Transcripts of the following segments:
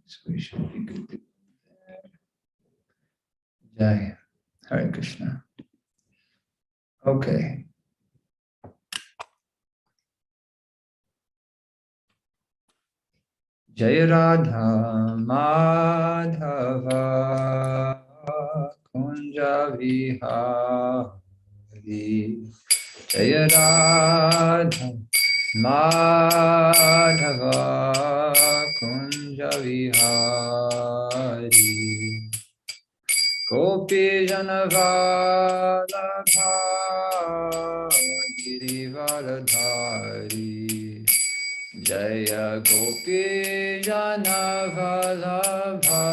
So we should be good to go there. Jai. Hare Krishna. Okay. Jai Radha Madhava Kunja Vihari. Jai Radha Madhava Kunja Vihari. Gopi Janavallabha Girivardhari. Jaya Gopi Janavallabha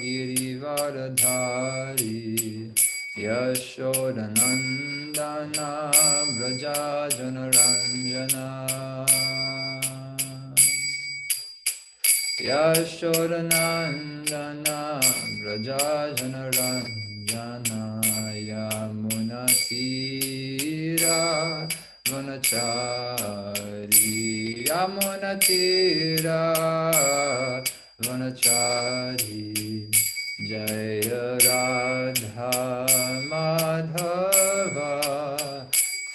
Girivardhari. Yashodanandana Vraja Janaranjana. Yashodanandana Vraja Janaranjana. Yamunatira Vanachari. Yamunatira Vanachari. Jaya Radha Madhava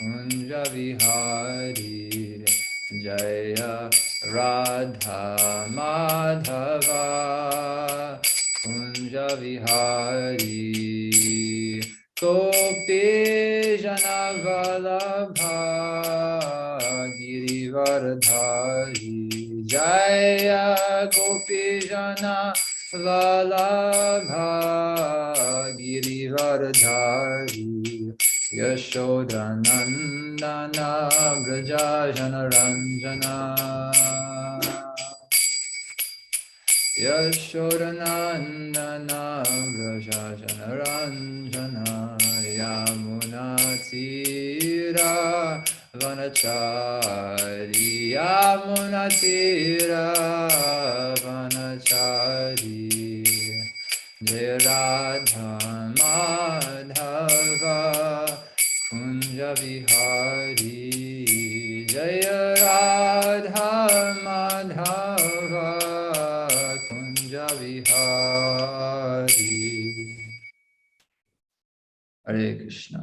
Kunja Vihari. Jaya Radha Madhava Kunja Vihari. Gopi Janavallabha Girivardhari. Jaya Gopi Janavallabha Girivardhari. Yashodanandana Vraja Janaranjana. Yashodanandana Vraja Janaranjana. Yamunatira Vanachari. Yamunatira Vanachari. Jai Radha Madhava Kunja Vihari. Jaya Radha Madhava Kunja Vihari. Hare Krishna.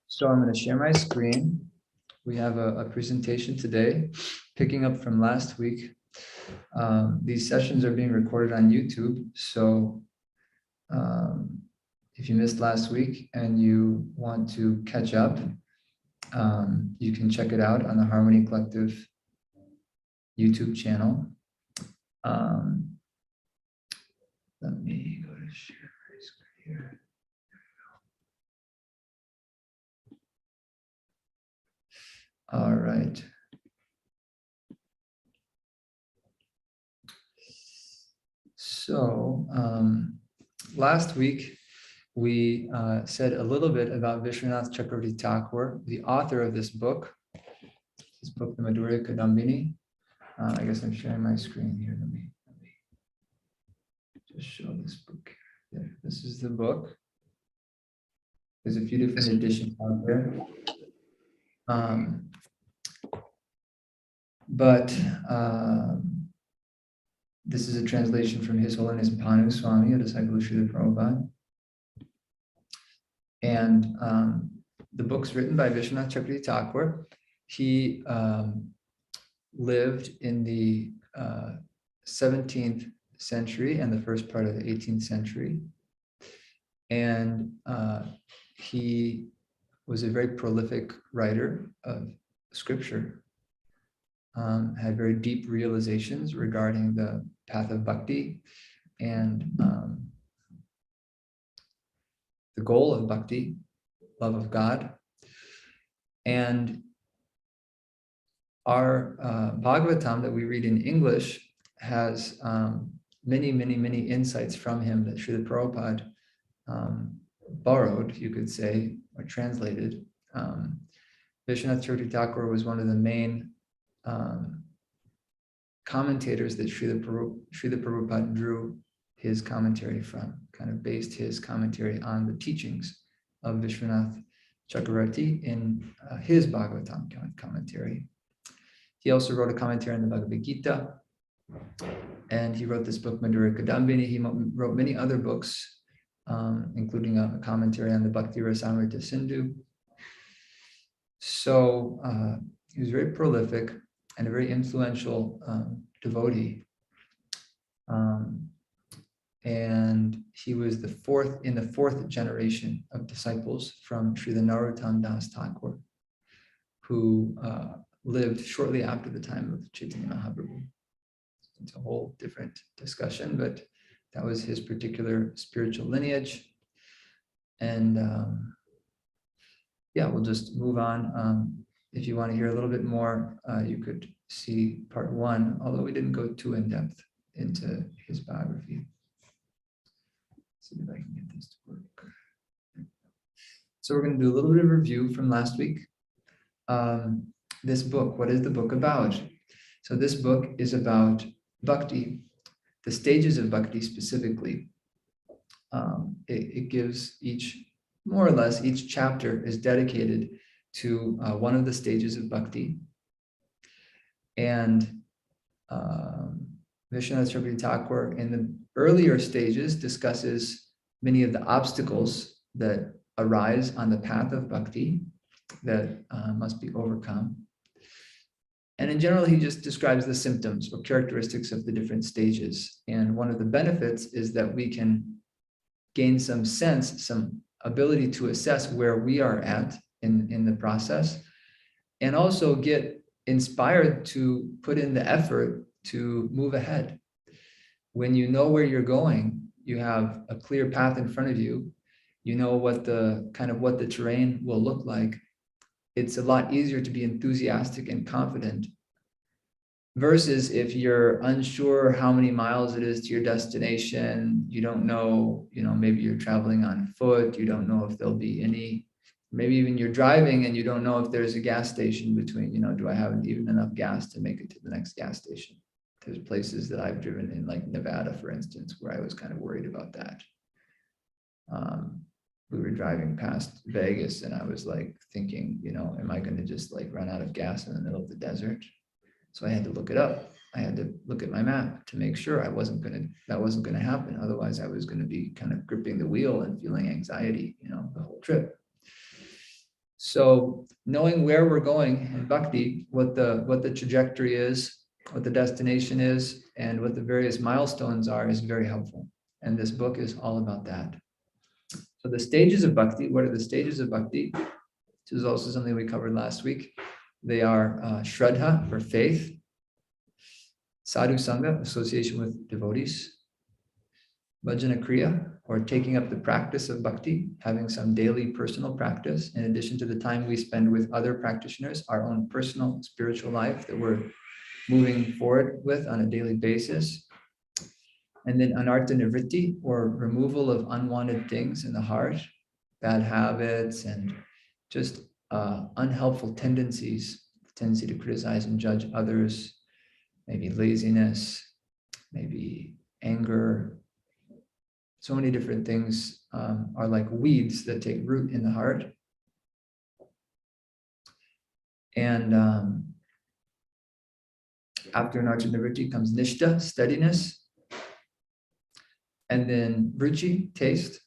So I'm going to share my screen. We have a presentation today, picking up from last week. These sessions are being recorded on YouTube. So if you missed last week and you want to catch up, you can check it out on the Harmony Collective YouTube channel. Let me go to share my screen here. All right. So last week, we said a little bit about Viśvanātha Cakravartī Ṭhākura, the author of this book, the Madhurya Kadambini. I guess I'm sharing my screen here. Let me just show this book here. There, this is the book. There's a few different editions out there. This is a translation from His Holiness Pāṇu Swami, a disciple of Śrīla Prabhupada. And the book's written by Viśvanātha Cakravartī Ṭhākura. He lived in the 17th century and the first part of the 18th century. And he was a very prolific writer of scripture, had very deep realizations regarding the path of bhakti and the goal of bhakti, love of God. And our Bhagavatam that we read in English has many insights from him that Śrīla Prabhupada borrowed, you could say, or translated. Viśvanātha Cakravartī Ṭhākura was one of the main commentators that Śrīla Prabhupada drew his commentary from, kind of based his commentary on the teachings of Viśvanātha Cakravartī in his Bhagavatam commentary. He also wrote a commentary on the Bhagavad-Gita, And he wrote this book, Madhurya Kadambini. He wrote many other books, including a commentary on the Bhakti Rasamrita Sindhu. So he was very prolific and a very influential devotee. And he was in the fourth generation of disciples from Śrīla Narottam Das Ṭhākura, who lived shortly after the time of Chaitanya Mahaprabhu. It's a whole different discussion, but that was his particular spiritual lineage. And yeah, we'll just move on. If you want to hear a little bit more, you could see part 1, although we didn't go too in depth into his biography. Let's see if I can get this to work. So we're going to do a little bit of review from last week. This book, what is the book about? So this book is about Bhakti, the stages of Bhakti specifically. It gives more or less, each chapter is dedicated to one of the stages of Bhakti. And Viśvanātha Ṭhākura in the earlier stages discusses many of the obstacles that arise on the path of Bhakti that must be overcome. And in general, he just describes the symptoms or characteristics of the different stages. And one of the benefits is that we can gain some sense, some ability to assess where we are at in the process, and also get inspired to put in the effort to move ahead. When you know where you're going, you have a clear path in front of you, you know what the terrain will look like. It's a lot easier to be enthusiastic and confident versus if you're unsure how many miles it is to your destination, you don't know, maybe you're traveling on foot, you don't know if there'll be any, maybe even you're driving and you don't know if there's a gas station between, do I have even enough gas to make it to the next gas station? There's places that I've driven in, like Nevada, for instance, where I was kind of worried about that. We were driving past Vegas and I was like thinking, am I going to just like run out of gas in the middle of the desert? So I had to look it up. I had to look at my map to make sure that wasn't going to happen. Otherwise I was going to be kind of gripping the wheel and feeling anxiety, the whole trip. So knowing where we're going in Bhakti, what the trajectory is, what the destination is, and what the various milestones are is very helpful. And this book is all about that. So the stages of Bhakti, what are the stages of Bhakti? This is also something we covered last week. They are Shraddha, or faith, Sadhu Sangha, association with devotees, Bhajana Kriya, or taking up the practice of Bhakti, having some daily personal practice, in addition to the time we spend with other practitioners, our own personal spiritual life that we're moving forward with on a daily basis. And then Anartha Nivritti, or removal of unwanted things in the heart, bad habits, and just unhelpful tendencies, the tendency to criticize and judge others, maybe laziness, maybe anger. So many different things are like weeds that take root in the heart. And after Anartha Nivritti comes Nishtha, steadiness. And then Ruchi, taste,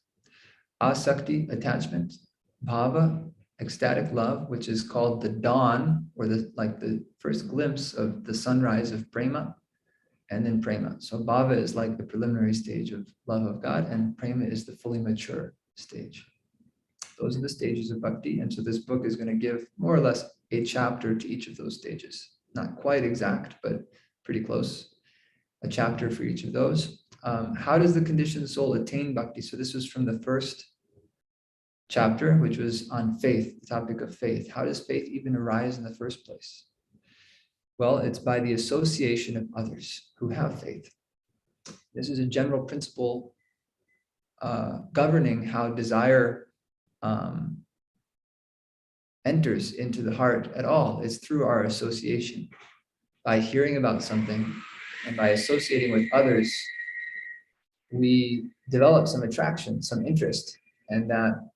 Asakti, attachment, Bhava, ecstatic love, which is called the dawn, or the first glimpse of the sunrise of prema, and then prema. So Bhava is like the preliminary stage of love of God, and prema is the fully mature stage. Those are the stages of Bhakti. And so this book is going to give more or less a chapter to each of those stages. Not quite exact, but pretty close. A chapter for each of those. How does the conditioned soul attain Bhakti? So this was from the first chapter, which was on faith, the topic of faith. How does faith even arise in the first place? Well, it's by the association of others who have faith. This is a general principle governing how desire enters into the heart at all. It's through our association. By hearing about something and by associating with others, we develop some attraction, some interest. And that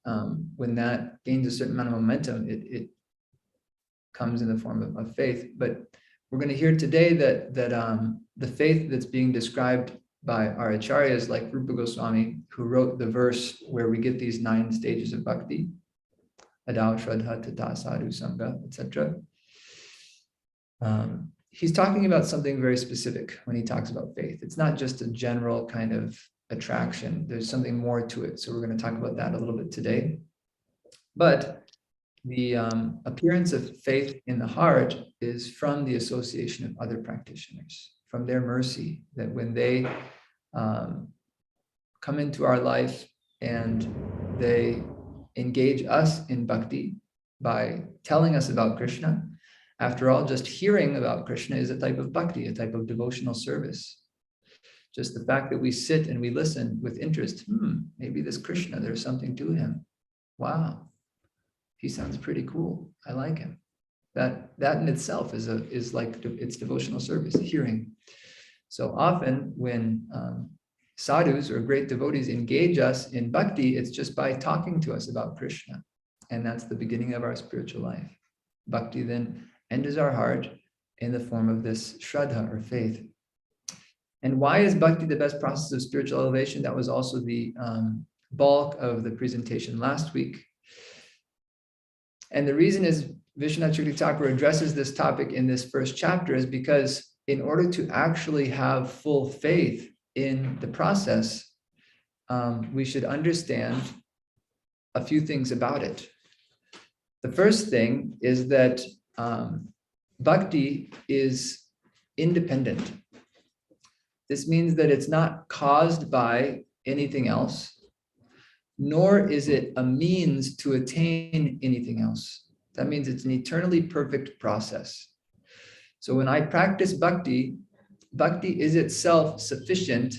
when that gains a certain amount of momentum, it comes in the form of faith. But we're going to hear today that the faith that's being described by our acharyas like Rupa Goswami, who wrote the verse where we get these 9 stages of bhakti, Adau, Shraddha, Tata, Sadhu, Sangha, etc. He's talking about something very specific when he talks about faith. It's not just a general kind of attraction. There's something more to it. So we're going to talk about that a little bit today. But the appearance of faith in the heart is from the association of other practitioners, from their mercy, that when they come into our life and they engage us in bhakti by telling us about Krishna. After all, just hearing about Krishna is a type of bhakti, a type of devotional service. Just the fact that we sit and we listen with interest, maybe this Krishna, there's something to him. Wow, he sounds pretty cool. I like him. That in itself is like it's devotional service, hearing. So often when sadhus or great devotees engage us in bhakti, it's just by talking to us about Krishna. And that's the beginning of our spiritual life. Bhakti then enters our heart in the form of this shraddha or faith. And why is bhakti the best process of spiritual elevation? That was also the bulk of the presentation last week. And the reason is Viśvanātha Ṭhākura addresses this topic in this first chapter is because in order to actually have full faith in the process, we should understand a few things about it. The first thing is that bhakti is independent. This means that it's not caused by anything else, nor is it a means to attain anything else. That means it's an eternally perfect process. So when I practice bhakti, bhakti is itself sufficient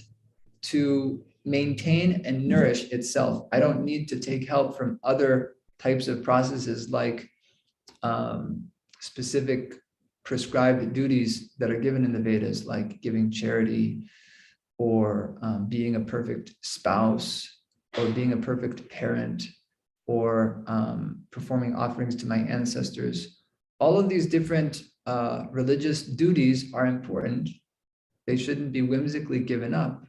to maintain and nourish itself. I don't need to take help from other types of processes like specific prescribed duties that are given in the Vedas, like giving charity or being a perfect spouse or being a perfect parent or performing offerings to my ancestors. All of these different religious duties are important. They shouldn't be whimsically given up.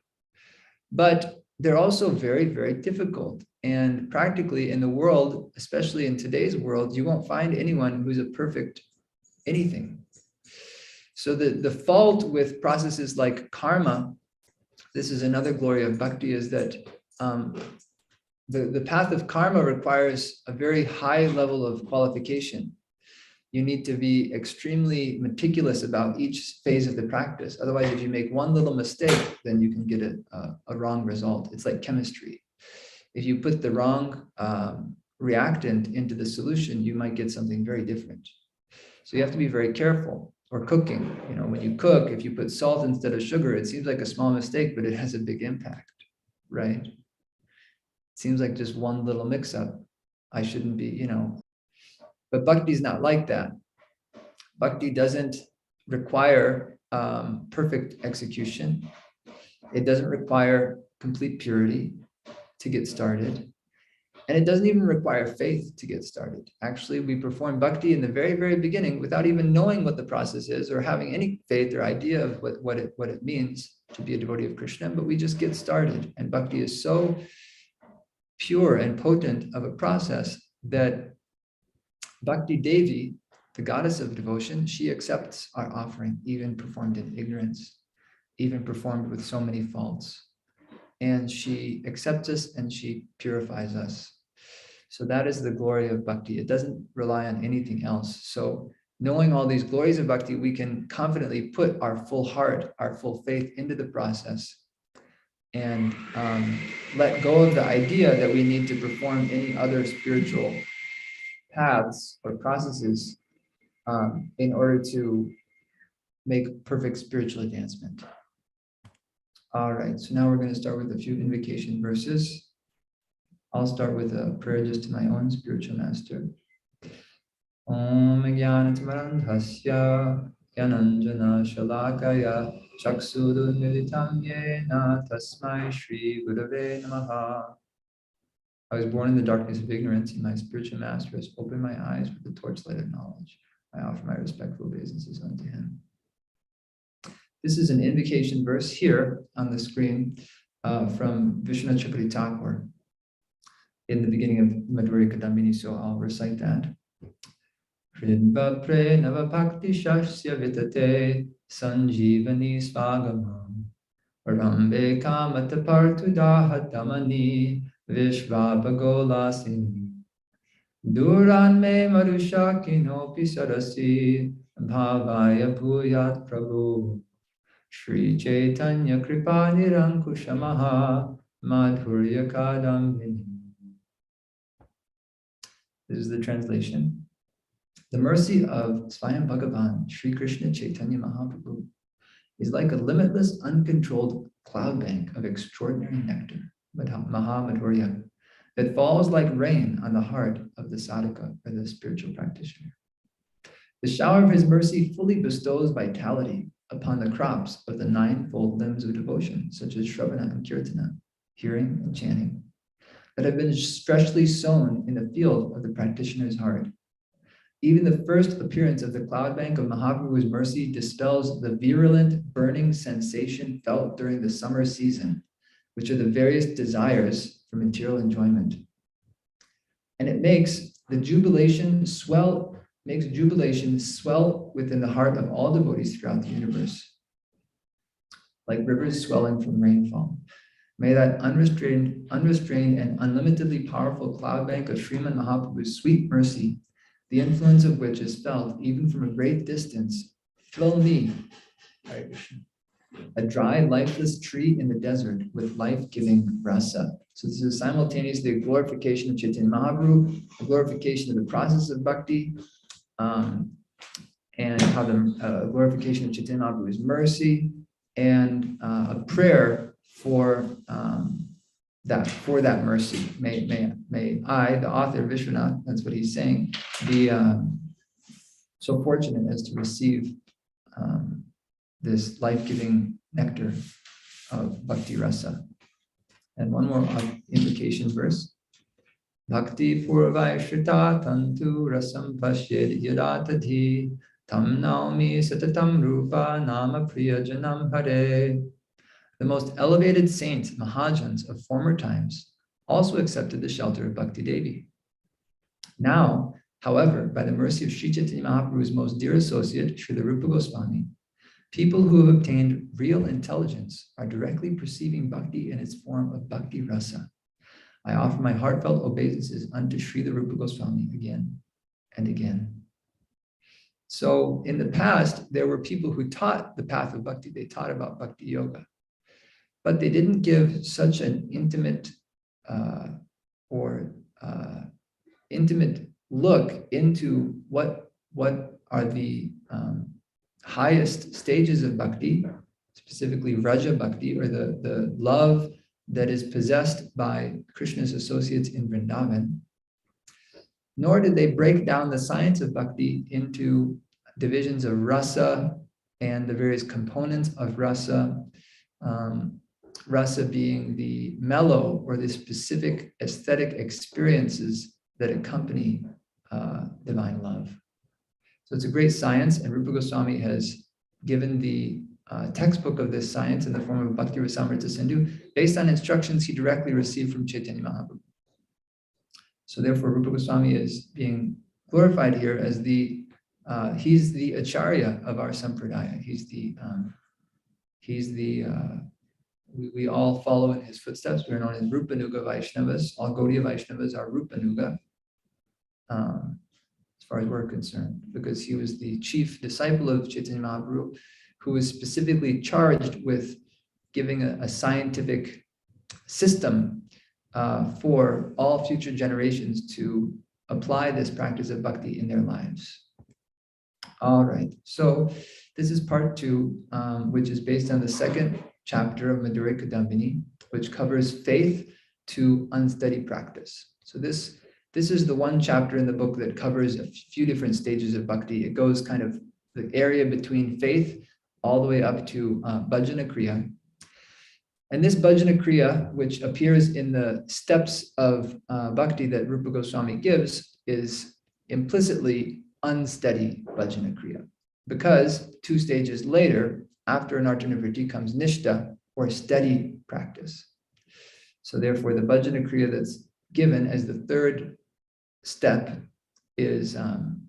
But they're also very, very difficult. And practically in the world, especially in today's world, you won't find anyone who's a perfect anything. So the fault with processes like karma, this is another glory of bhakti, is that the path of karma requires a very high level of qualification. You need to be extremely meticulous about each phase of the practice. Otherwise, if you make one little mistake, then you can get a wrong result. It's like chemistry. If you put the wrong reactant into the solution, you might get something very different. So you have to be very careful. Or cooking, when you cook, if you put salt instead of sugar, it seems like a small mistake, but it has a big impact, right? It seems like just one little mix-up. I shouldn't be, But bhakti is not like that. Bhakti doesn't require perfect execution. It doesn't require complete purity to get started. And it doesn't even require faith to get started. Actually, we perform bhakti in the very, very beginning without even knowing what the process is or having any faith or idea of what it means to be a devotee of Krishna, but we just get started. And bhakti is so pure and potent of a process that Bhakti Devi, the goddess of devotion, she accepts our offering, even performed in ignorance, even performed with so many faults. And she accepts us and she purifies us. So that is the glory of bhakti. It doesn't rely on anything else. So knowing all these glories of bhakti, we can confidently put our full heart, our full faith into the process and let go of the idea that we need to perform any other spiritual paths or processes in order to make perfect spiritual advancement. All right, so now we're going to start with a few invocation verses. I'll start with a prayer just to my own spiritual master. Om Jnanatamandhasya Yananjana Shalakaya Chaksudu Militam Yena Tasmai Shri Gurave Namaha. I was born in the darkness of ignorance, and my spiritual master has opened my eyes with the torchlight of knowledge. I offer my respectful obeisances unto him. This is an invocation verse here on the screen from Viśvanātha Ṭhākura in the beginning of Madhurya Kadambini, so I'll recite that. Hridva pre nava bhakti shasya vitate sanjivani svagamam Rambe kamata partudaha damani Vishvapagolasini Duran me marushakinopi sarasi Bhavaya bhuyat prabhu Shri Chaitanya kripa nirankushamaha Madhurya Kādambini. This is the translation. The mercy of Swayam Bhagavan, Shri Krishna Chaitanya Mahaprabhu, is like a limitless, uncontrolled cloud bank of extraordinary nectar, Madhurya, that falls like rain on the heart of the sadhaka, or the spiritual practitioner. The shower of his mercy fully bestows vitality upon the crops of the ninefold limbs of devotion, such as Shravana and Kirtana, hearing and chanting, that have been freshly sown in the field of the practitioner's heart. Even the first appearance of the cloud bank of Mahaprabhu's mercy dispels the virulent, burning sensation felt during the summer season, which are the various desires for material enjoyment. And it makes jubilation swell within the heart of all devotees throughout the universe, like rivers swelling from rainfall. May that unrestrained and unlimitedly powerful cloud bank of Srimad Mahaprabhu's sweet mercy, the influence of which is felt even from a great distance, fill me, Hare Krishna, a dry, lifeless tree in the desert with life-giving rasa. So this is simultaneously a glorification of Chaitanya Mahaprabhu, a glorification of the process of bhakti, and how the glorification of Chaitanya Mahaprabhu's mercy, and a prayer for that mercy. May I, the author Viśvanātha, that's what he's saying, be so fortunate as to receive this life-giving nectar of bhakti rasa. And one more invocation verse. Bhakti purvai shrita tantu rasam pashyed yadatadhi tam naumi satatam rupa nama priya janam hare. The most elevated saints, Mahajans of former times, also accepted the shelter of Bhakti Devi. Now, however, by the mercy of Sri Chaitanya Mahaprabhu's most dear associate, Śrīla Rupa Goswami, people who have obtained real intelligence are directly perceiving bhakti in its form of bhakti rasa. I offer my heartfelt obeisances unto Śrīla Rupa Goswami again and again. So in the past, there were people who taught the path of bhakti. They taught about bhakti yoga, but they didn't give such an intimate intimate look into what are the highest stages of bhakti, specifically Vraja Bhakti, or the love that is possessed by Krishna's associates in Vrindavan. Nor did they break down the science of bhakti into divisions of rasa and the various components of rasa, rasa being the mellow or the specific aesthetic experiences that accompany divine love. So it's a great science, and Rupa Goswami has given the textbook of this science in the form of Bhakti Rasamrita Sindhu, based on instructions he directly received from Chaitanya Mahaprabhu. So therefore, Rupa Goswami is being glorified here as he's the acharya of our sampradaya. We all follow in his footsteps. We're known as Rupanuga Vaishnavas. All Gaudiya Vaishnavas are Rupanuga, as far as we're concerned, because he was the chief disciple of Chaitanya Mahaprabhu, who was specifically charged with giving a scientific system for all future generations to apply this practice of bhakti in their lives. All right, so this is part 2, which is based on the second chapter of Madhurya Kadambini, which covers faith to unsteady practice. So this is the one chapter in the book that covers a few different stages of bhakti. It goes kind of the area between faith all the way up to bhajana kriya. And this bhajana kriya, which appears in the steps of bhakti that Rupa Goswami gives, is implicitly unsteady bhajana kriya, because 2 stages later, after Anartana Vritti comes Nishta, or steady practice. So therefore, the Bhajana Kriya that's given as the third step is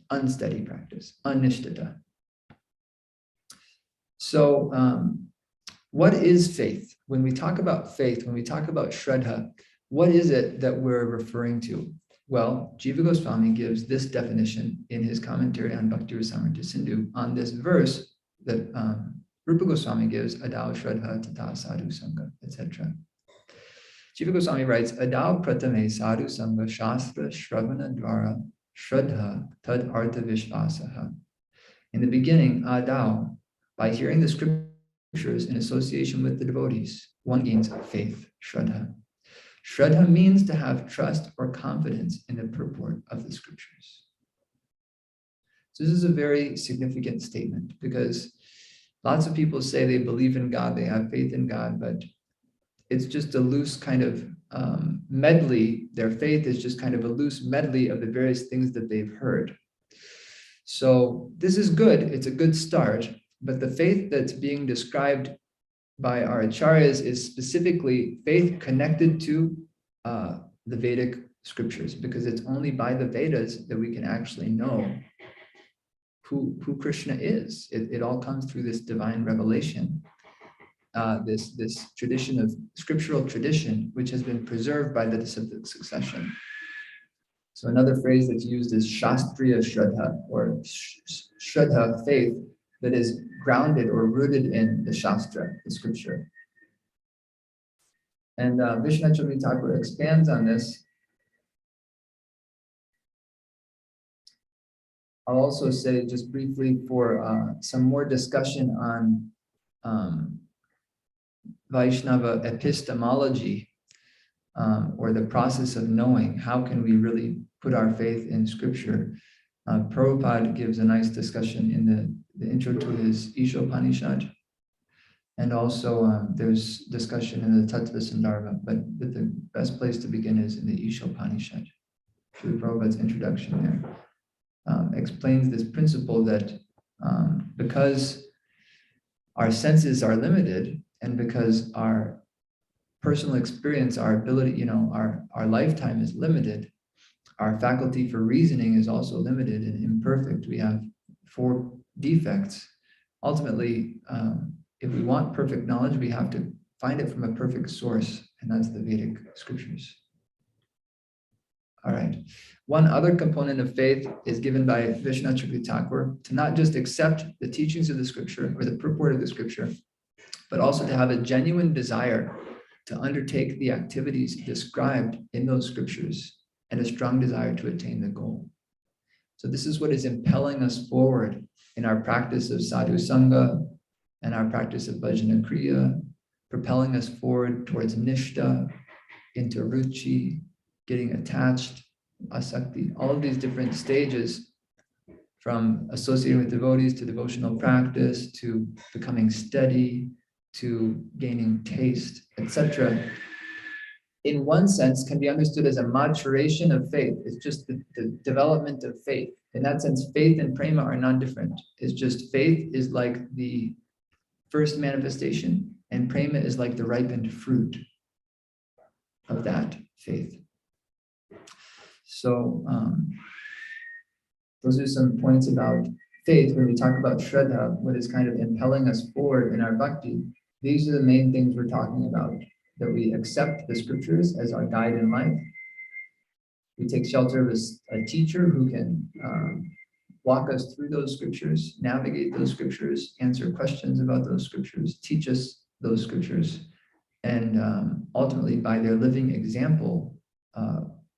unsteady practice, anishtata. So what is faith? When we talk about faith, when we talk about Shraddha, what is it that we're referring to? Well, Jiva Goswami gives this definition in his commentary on Bhakti Rasamrita Sindhu on this verse that Rupa Goswami gives, Adau Shraddha Tata Sadhu Sangha, etc. Jiva Goswami writes, Adau Pratame Sadhu Sangha Shastra Shravana Dvara Shraddha Tad Artha Vishvasaha. In the beginning, Adau, by hearing the scriptures in association with the devotees, one gains faith, Shraddha. Shraddha means to have trust or confidence in the purport of the scriptures. So this is a very significant statement because lots of people say they believe in God, they have faith in God, but it's just a loose kind of medley. Their faith is just kind of a loose medley of the various things that they've heard. So this is good. It's a good start, but the faith that's being described by our acharyas is specifically faith connected to the Vedic scriptures, because it's only by the Vedas that we can actually know who Krishna is. It all comes through this divine revelation, this tradition of scriptural tradition, which has been preserved by the disciplic succession. So another phrase that's used is Shastriya Shraddha, or Shraddha, faith that is grounded or rooted in the Shastra, the scripture. And Viśvanātha Ṭhākura expands on this. I'll also say just briefly for some more discussion on Vaishnava epistemology, or the process of knowing. How can we really put our faith in scripture? Prabhupada gives a nice discussion in the intro to his Ishopanishad. And also there's discussion in the Tattva Sandarbha, but the best place to begin is in the Ishopanishad. Srila Prabhupada's introduction there explains this principle that because our senses are limited, and because our personal experience, our ability, our lifetime is limited, our faculty for reasoning is also limited and imperfect. We have 4 defects. Ultimately, if we want perfect knowledge, we have to find it from a perfect source, and that's the Vedic scriptures. All right. One other component of faith is given by Viśvanātha Ṭhākura, to not just accept the teachings of the scripture or the purport of the scripture, but also to have a genuine desire to undertake the activities described in those scriptures, and a strong desire to attain the goal. So this is what is impelling us forward in our practice of sadhu sangha and our practice of bhajana kriya, propelling us forward towards nishta, into ruchi, getting attached, asakti, all of these different stages, from associating with devotees to devotional practice, to becoming steady, to gaining taste, etc. In one sense, can be understood as a maturation of faith. It's just the development of faith. In that sense, faith and prema are non-different. It's just faith is like the first manifestation, and prema is like the ripened fruit of that faith. So those are some points about faith. When we talk about Shraddha, what is kind of impelling us forward in our bhakti, these are the main things we're talking about. That we accept the scriptures as our guide in life. We take shelter of a teacher who can walk us through those scriptures, navigate those scriptures, answer questions about those scriptures, teach us those scriptures, and ultimately by their living example,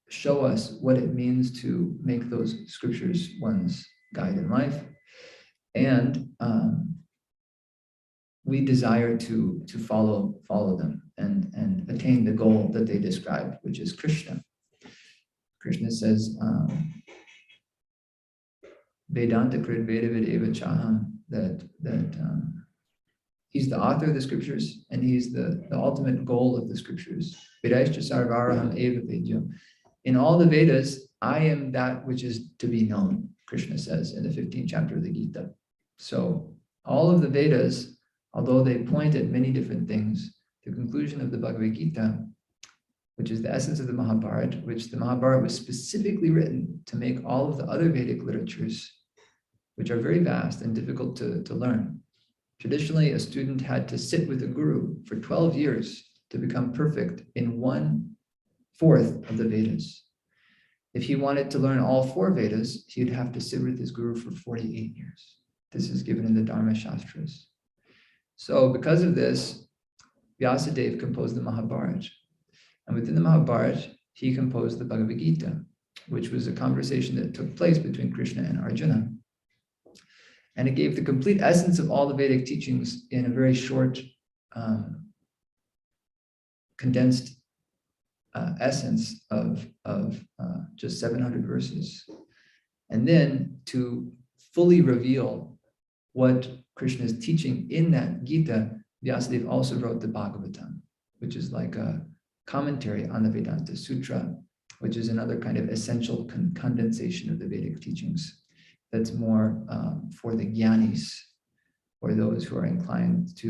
show us what it means to make those scriptures one's guide in life. And we desire to follow them and attain the goal that they describe, which is Krishna. Krishna says, Vedanta Krit Vedavid Eva Chaham, that he's the author of the scriptures, and he's the ultimate goal of the scriptures. Vedaishcha Sarvaraham Eva Vedya. In all the Vedas, I am that which is to be known, Krishna says in the 15th chapter of the Gita. So all of the Vedas although they point at many different things, the conclusion of the Bhagavad-Gita, which is the essence of the Mahabharata, which the Mahabharata was specifically written to make all of the other Vedic literatures, which are very vast and difficult to learn. Traditionally, a student had to sit with a guru for 12 years to become perfect in 1/4 of the Vedas. If he wanted to learn all 4 Vedas, he'd have to sit with his guru for 48 years. This is given in the Dharma Shastras. So because of this, Vyasadeva composed the Mahabharata. And within the Mahabharata, he composed the Bhagavad-Gita, which was a conversation that took place between Krishna and Arjuna. And it gave the complete essence of all the Vedic teachings in a very short, condensed essence of just 700 verses. And then to fully reveal what Krishna is teaching in that Gita, Vyasadeva also wrote the Bhagavatam, which is like a commentary on the Vedanta Sutra, which is another kind of essential condensation of the Vedic teachings. That's more for the jnanis, or those who are inclined to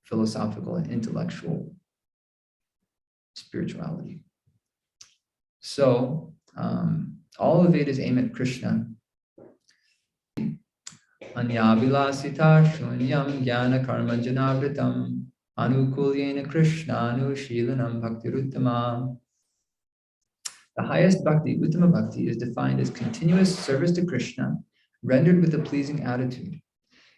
philosophical and intellectual spirituality. So all the Vedas aim at Krishna. Anyavilasita shunyam jnana karma janavritam anukulyena Krishna anushilanam bhaktiruttama. The highest bhakti, Uttama Bhakti, is defined as continuous service to Krishna, rendered with a pleasing attitude.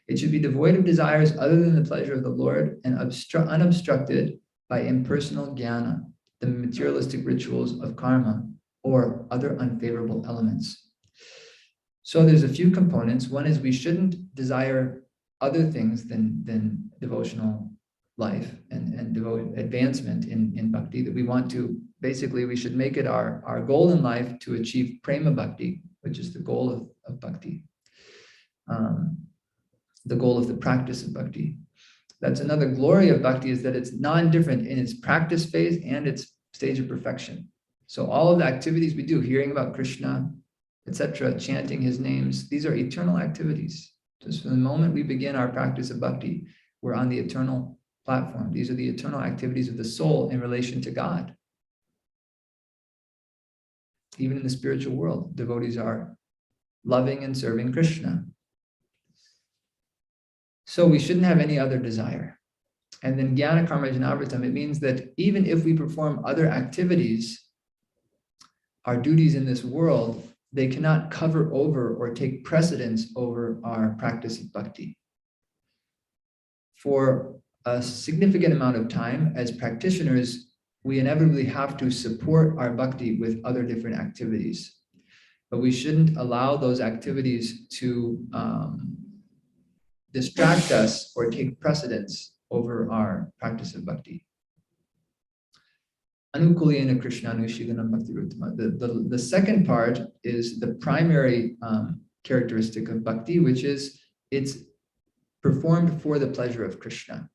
It should be devoid of desires other than the pleasure of the Lord and unobstructed by impersonal jnana, the materialistic rituals of karma, or other unfavorable elements. So there's a few components. One is we shouldn't desire other things than devotional life and advancement in bhakti, that we want to, basically, we should make it our goal in life to achieve prema bhakti, which is the goal of bhakti, the goal of the practice of bhakti. That's another glory of bhakti, is that it's non-different in its practice phase and its stage of perfection. So all of the activities we do, hearing about Krishna, etc., chanting his names, these are eternal activities. Just from the moment we begin our practice of bhakti, we're on the eternal platform. These are the eternal activities of the soul in relation to God. Even in the spiritual world, devotees are loving and serving Krishna. So we shouldn't have any other desire. And then jnana karma janavritam, it means that even if we perform other activities, our duties in this world, they cannot cover over or take precedence over our practice of bhakti. For a significant amount of time, as practitioners, we inevitably have to support our bhakti with other different activities. But we shouldn't allow those activities to distract us or take precedence over our practice of bhakti. Anukulyena Krishna anushilanam bhaktiruttama. The second part is the primary characteristic of bhakti, which is it's performed for the pleasure of Krishna.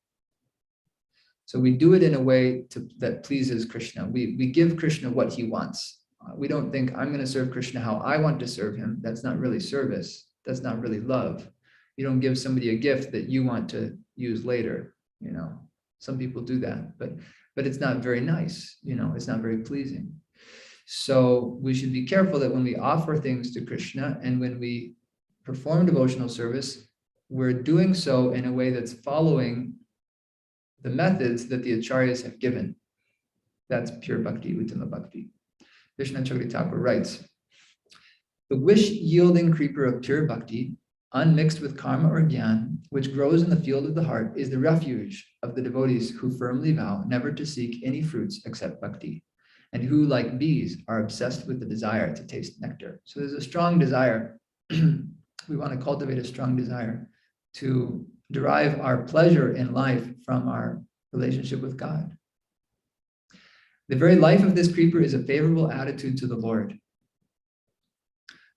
So we do it in a way that pleases Krishna. We give Krishna what he wants. We don't think, I'm going to serve Krishna how I want to serve him. That's not really service. That's not really love. You don't give somebody a gift that you want to use later. You know, some people do that, but it's not very nice. You know, it's not very pleasing. So we should be careful that when we offer things to Krishna and when we perform devotional service, we're doing so in a way that's following the methods that the acharyas have given. That's pure bhakti, uttama bhakti. Viśvanātha Ṭhākura writes, the wish-yielding creeper of pure bhakti, unmixed with karma or jnana, which grows in the field of the heart, is the refuge of the devotees who firmly vow never to seek any fruits except bhakti, and who, like bees, are obsessed with the desire to taste nectar. So there's a strong desire. We want to cultivate a strong desire to derive our pleasure in life from our relationship with God. The very life of this creeper is a favorable attitude to the Lord.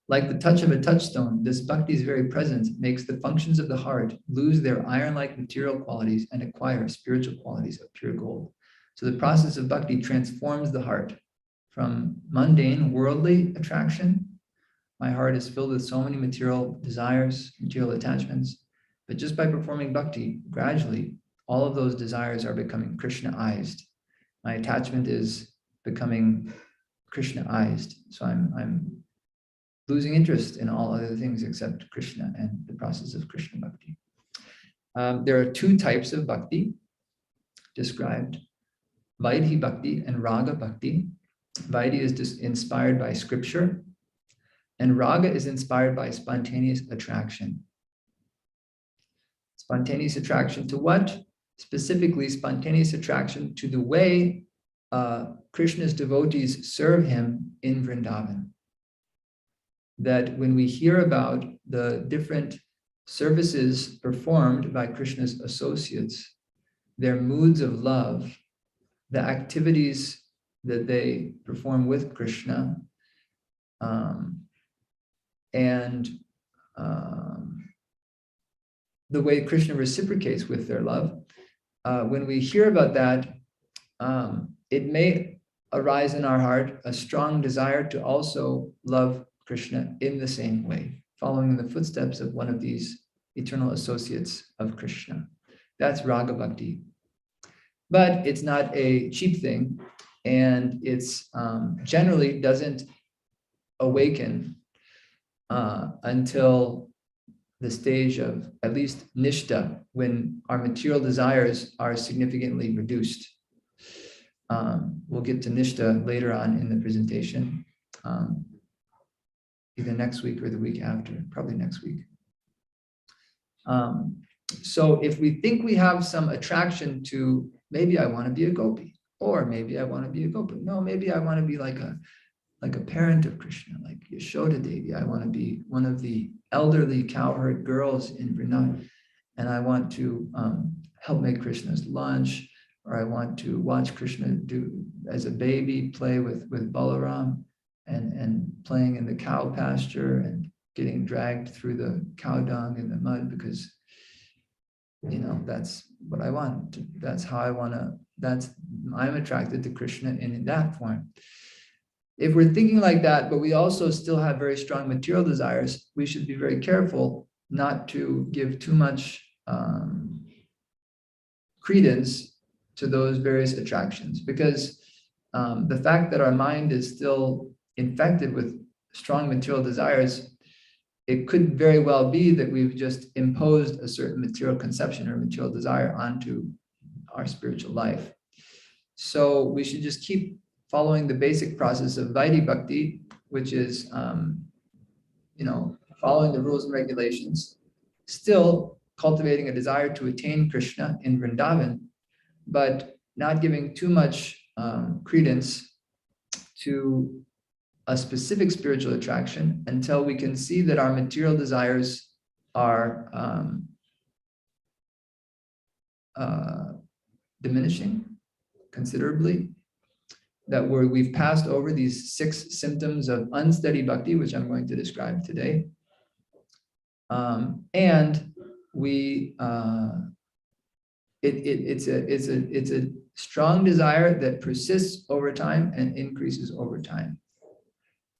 Like the touch of a touchstone, this bhakti's very presence makes the functions of the heart lose their iron-like material qualities and acquire spiritual qualities of pure gold. So the process of bhakti transforms the heart from mundane, worldly attraction. My heart is filled with so many material desires, material attachments. But just by performing bhakti, gradually, all of those desires are becoming Krishna-ized. My attachment is becoming Krishna-ized. So I'm losing interest in all other things except Krishna and the process of Krishna bhakti. There are two types of bhakti described: Vaidhi bhakti and raga bhakti. Vaidhi is just inspired by scripture, and raga is inspired by spontaneous attraction. Spontaneous attraction to what? Specifically, spontaneous attraction to the way Krishna's devotees serve him in Vrindavan. That when we hear about the different services performed by Krishna's associates, their moods of love, the activities that they perform with Krishna, and the way Krishna reciprocates with their love, when we hear about that, it may arise in our heart a strong desire to also love Krishna in the same way, following in the footsteps of one of these eternal associates of Krishna. That's raga bhakti. But it's not a cheap thing, and it's generally doesn't awaken until the stage of at least nishta, when our material desires are significantly reduced. We'll get to nishta later on in the presentation, either next week or the week after, probably next week. So if we think we have some attraction to, maybe I want to be a gopi, or maybe I want to be a gopi. No, maybe I want to be like a parent of Krishna, like Yashoda Devi. I want to be one of the elderly cowherd girls in Vrindavan, and I want to help make Krishna's lunch, or I want to watch Krishna do as a baby, play with Balaram, and playing in the cow pasture and getting dragged through the cow dung in the mud, because that's what I want. That's how I want to, I'm attracted to Krishna in that form. If we're thinking like that, but we also still have very strong material desires, we should be very careful not to give too much credence to those various attractions, because the fact that our mind is still infected with strong material desires, it could very well be that we've just imposed a certain material conception or material desire onto our spiritual life. So we should just keep following the basic process of Vaidhi Bhakti, which is, following the rules and regulations, still cultivating a desire to attain Krishna in Vrindavan, but not giving too much credence to a specific spiritual attraction until we can see that our material desires are diminishing considerably, that we've passed over these 6 symptoms of unsteady bhakti, which I'm going to describe today. And we it's a strong desire that persists over time and increases over time.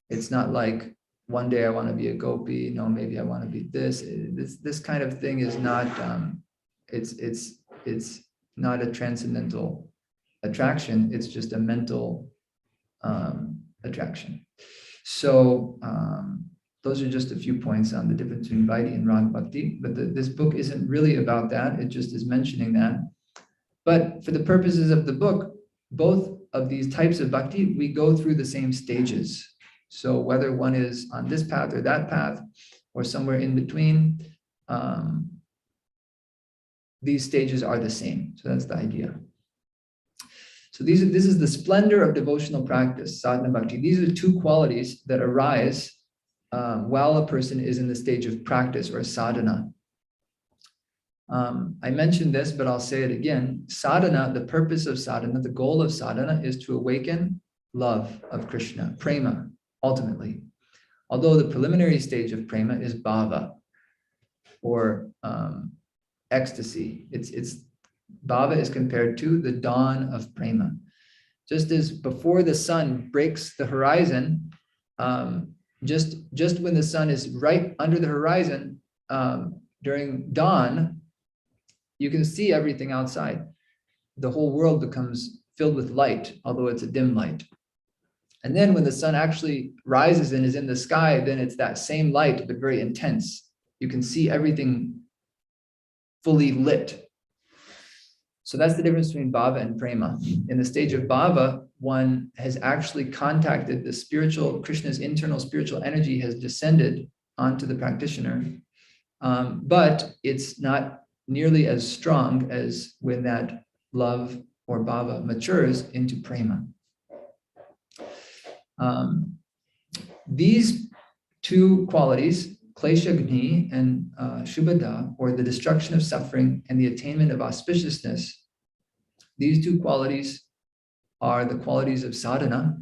It's not like one day I want to be a gopi, no, maybe I want to be this. This kind of thing is not it's not a transcendental attraction. It's just a mental attraction. So those are just a few points on the difference between Vaidhi and Raga Bhakti, but this book isn't really about that. It just is mentioning that. But for the purposes of the book, both of these types of bhakti, we go through the same stages. So whether one is on this path or that path, or somewhere in between, these stages are the same. So that's the idea. So this is the splendor of devotional practice, sadhana bhakti. These are 2 qualities that arise while a person is in the stage of practice or sadhana. I mentioned this, but I'll say it again. Sadhana, the purpose of sadhana, the goal of sadhana is to awaken love of Krishna, prema, ultimately. Although the preliminary stage of prema is bhava, or ecstasy. It's bhava is compared to the dawn of prema. Just as before the sun breaks the horizon, just when the sun is right under the horizon, during dawn, you can see everything outside. The whole world becomes filled with light, although it's a dim light. And then when the sun actually rises and is in the sky, then it's that same light, but very intense. You can see everything fully lit. So that's the difference between bhava and prema. In the stage of bhava, one has actually contacted the spiritual, Krishna's internal spiritual energy has descended onto the practitioner, but it's not nearly as strong as when that love or bhava matures into prema. These two qualities, kleshagni and shubhada, or the destruction of suffering and the attainment of auspiciousness, these two qualities are the qualities of sadhana.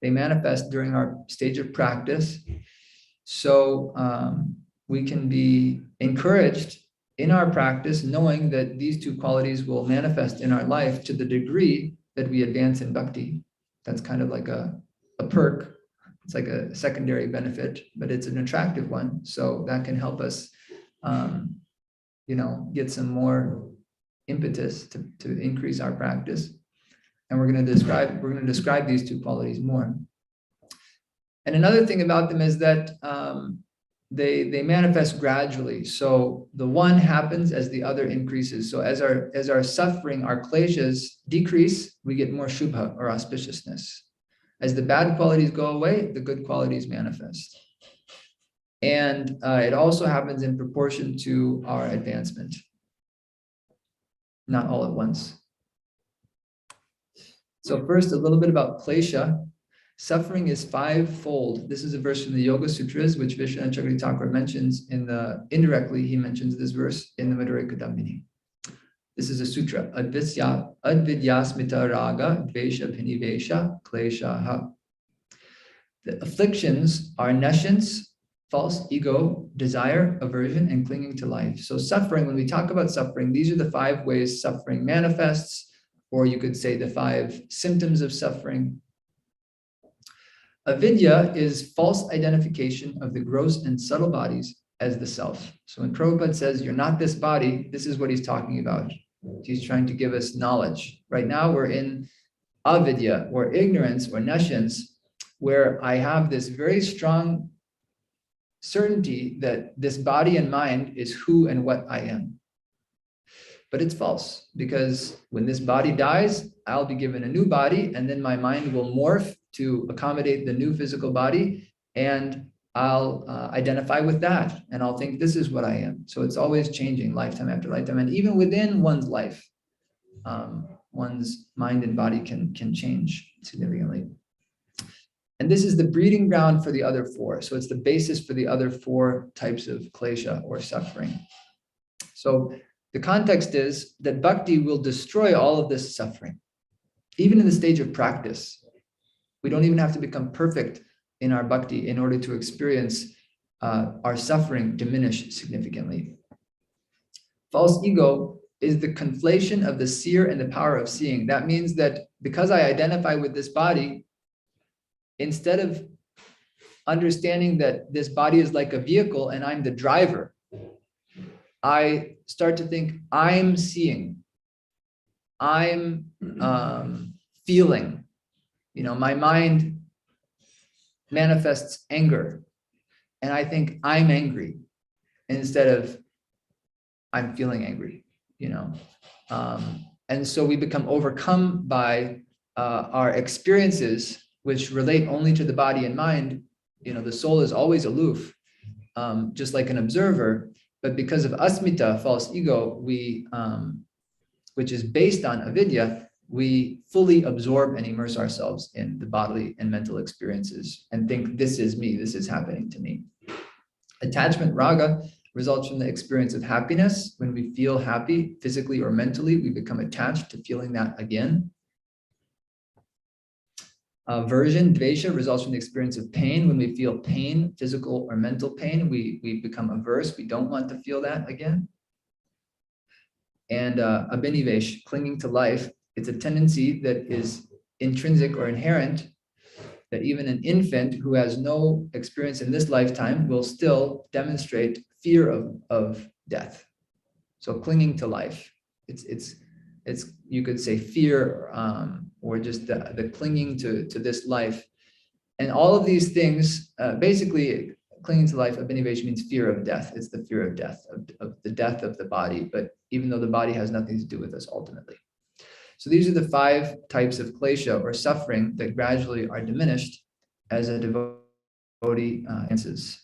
They manifest during our stage of practice. So we can be encouraged in our practice, knowing that these two qualities will manifest in our life to the degree that we advance in bhakti. That's kind of like a perk. It's like a secondary benefit, but it's an attractive one. So that can help us, get some more impetus to increase our practice. And we're going to describe these two qualities more. And another thing about them is that they manifest gradually. So the one happens as the other increases. So as our suffering, our kleshas decrease, we get more shubha or auspiciousness. As the bad qualities go away, the good qualities manifest. And it also happens in proportion to our advancement. Not all at once. So first, a little bit about klesha. Suffering is fivefold. This is a verse from the Yoga Sutras, which Viśvanātha Ṭhākura mentions indirectly, he mentions this verse in the Madhurya Kadambini. This is a sutra. Advidyasmita raga dvesha bhinivesha kleshaha. The afflictions are nescience, false ego, desire, aversion, and clinging to life. So suffering, when we talk about suffering, these are the 5 ways suffering manifests, or you could say the 5 symptoms of suffering. Avidya is false identification of the gross and subtle bodies as the self. So when Prabhupada says, you're not this body, this is what he's talking about. He's trying to give us knowledge. Right now we're in avidya, or ignorance, or nescience, where I have this very strong certainty that this body and mind is who and what I am. But it's false, because when this body dies, I'll be given a new body, and then my mind will morph to accommodate the new physical body, and I'll identify with that, and I'll think this is what I am. So it's always changing, lifetime after lifetime, and even within one's life, one's mind and body can change significantly. And this is the breeding ground for the other 4. So it's the basis for the other 4 types of klesha, or suffering. So the context is that bhakti will destroy all of this suffering, even in the stage of practice. We don't even have to become perfect in our bhakti in order to experience our suffering diminish significantly. False ego is the conflation of the seer and the power of seeing. That means that because I identify with this body, instead of understanding that this body is like a vehicle and I'm the driver, I start to think I'm seeing, I'm feeling. My mind manifests anger, and I think I'm angry instead of I'm feeling angry, And so we become overcome by our experiences, which relate only to the body and mind. The soul is always aloof, just like an observer. But because of asmita, false ego, which is based on avidya, we fully absorb and immerse ourselves in the bodily and mental experiences and think this is me, this is happening to me. Attachment raga results from the experience of happiness. When we feel happy physically or mentally, we become attached to feeling that again. Aversion, dvesha, results from the experience of pain. When we feel pain, physical or mental pain, we become averse. We don't want to feel that again. And abhinivesh, clinging to life. It's a tendency that is intrinsic or inherent, that even an infant who has no experience in this lifetime will still demonstrate fear of death. So clinging to life, it's you could say fear, or just the clinging to this life. And all of these things, basically clinging to life, abhinivesha means fear of death. It's the fear of death, of the death of the body, but even though the body has nothing to do with us ultimately. So these are the 5 types of klesha, or suffering, that gradually are diminished as a devotee advances.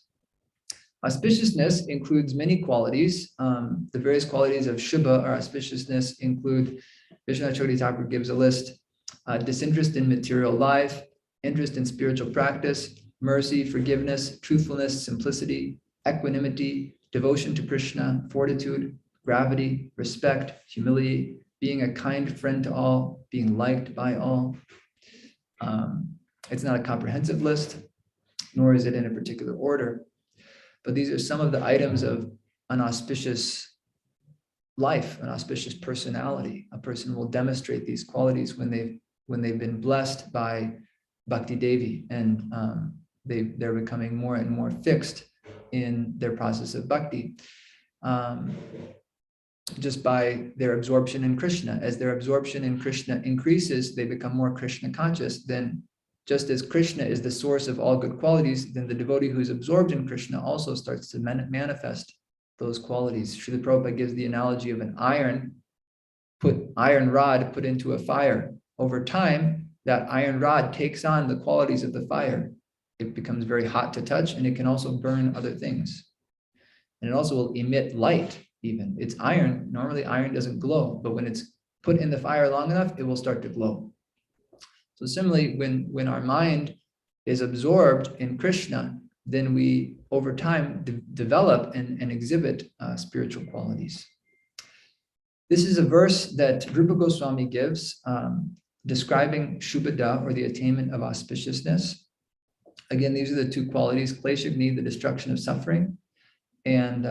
Auspiciousness includes many qualities. The various qualities of Shubha or auspiciousness include, Viśvanātha Ṭhākura gives a list: disinterest in material life, interest in spiritual practice, mercy, forgiveness, truthfulness, simplicity, equanimity, devotion to Krishna, fortitude, gravity, respect, humility, being a kind friend to all, being liked by all. It's not a comprehensive list, nor is it in a particular order, but these are some of the items of an auspicious life, an auspicious personality. A person will demonstrate these qualities when they've been blessed by Bhakti Devi, and they're becoming more and more fixed in their process of bhakti, just by their absorption in Krishna. As their absorption in Krishna increases, they become more Krishna conscious. Then, just as Krishna is the source of all good qualities, then the devotee who's absorbed in Krishna also starts to manifest those qualities. Śrīla Prabhupada gives the analogy of an iron rod put into a fire. Over time, that iron rod takes on the qualities of the fire. It becomes very hot to touch, and it can also burn other things. And it also will emit light even. It's iron. Normally iron doesn't glow, but when it's put in the fire long enough, it will start to glow. So similarly, when our mind is absorbed in Krishna, then we over time develop and exhibit spiritual qualities. This is a verse that Rupa Goswami gives, describing Shubhada, or the attainment of auspiciousness. Again, these are the 2 qualities: kleshagni, the destruction of suffering, and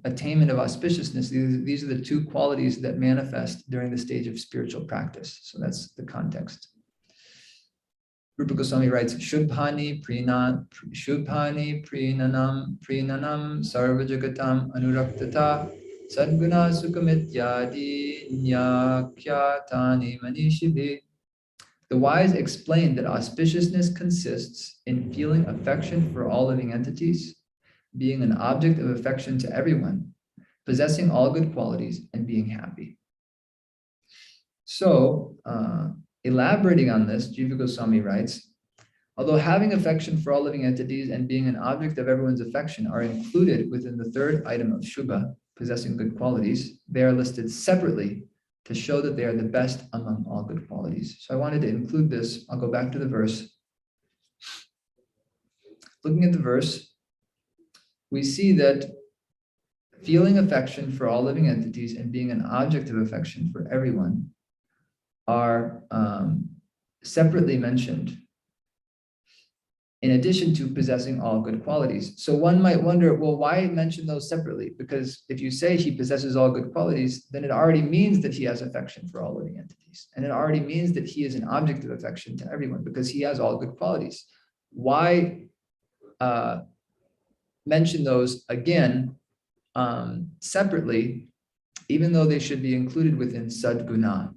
attainment of auspiciousness. These are the 2 qualities that manifest during the stage of spiritual practice. So that's the context. Rupa Goswami writes, Shubhani prinanam sarvajagatam anuraktata sadguna sukamityadi nyakyatani manishibhi. The wise explained that auspiciousness consists in feeling affection for all living entities, being an object of affection to everyone, possessing all good qualities, and being happy. So, elaborating on this, Jiva Goswami writes, although having affection for all living entities and being an object of everyone's affection are included within the 3rd item of Shubha, possessing good qualities, they are listed separately to show that they are the best among all good qualities. So I wanted to include this. I'll go back to the verse. Looking at the verse, we see that feeling affection for all living entities and being an object of affection for everyone are separately mentioned, in addition to possessing all good qualities. So one might wonder, well, why mention those separately? Because if you say he possesses all good qualities, then it already means that he has affection for all living entities. And it already means that he is an object of affection to everyone, because he has all good qualities. Why mention those again separately, even though they should be included within sadguna?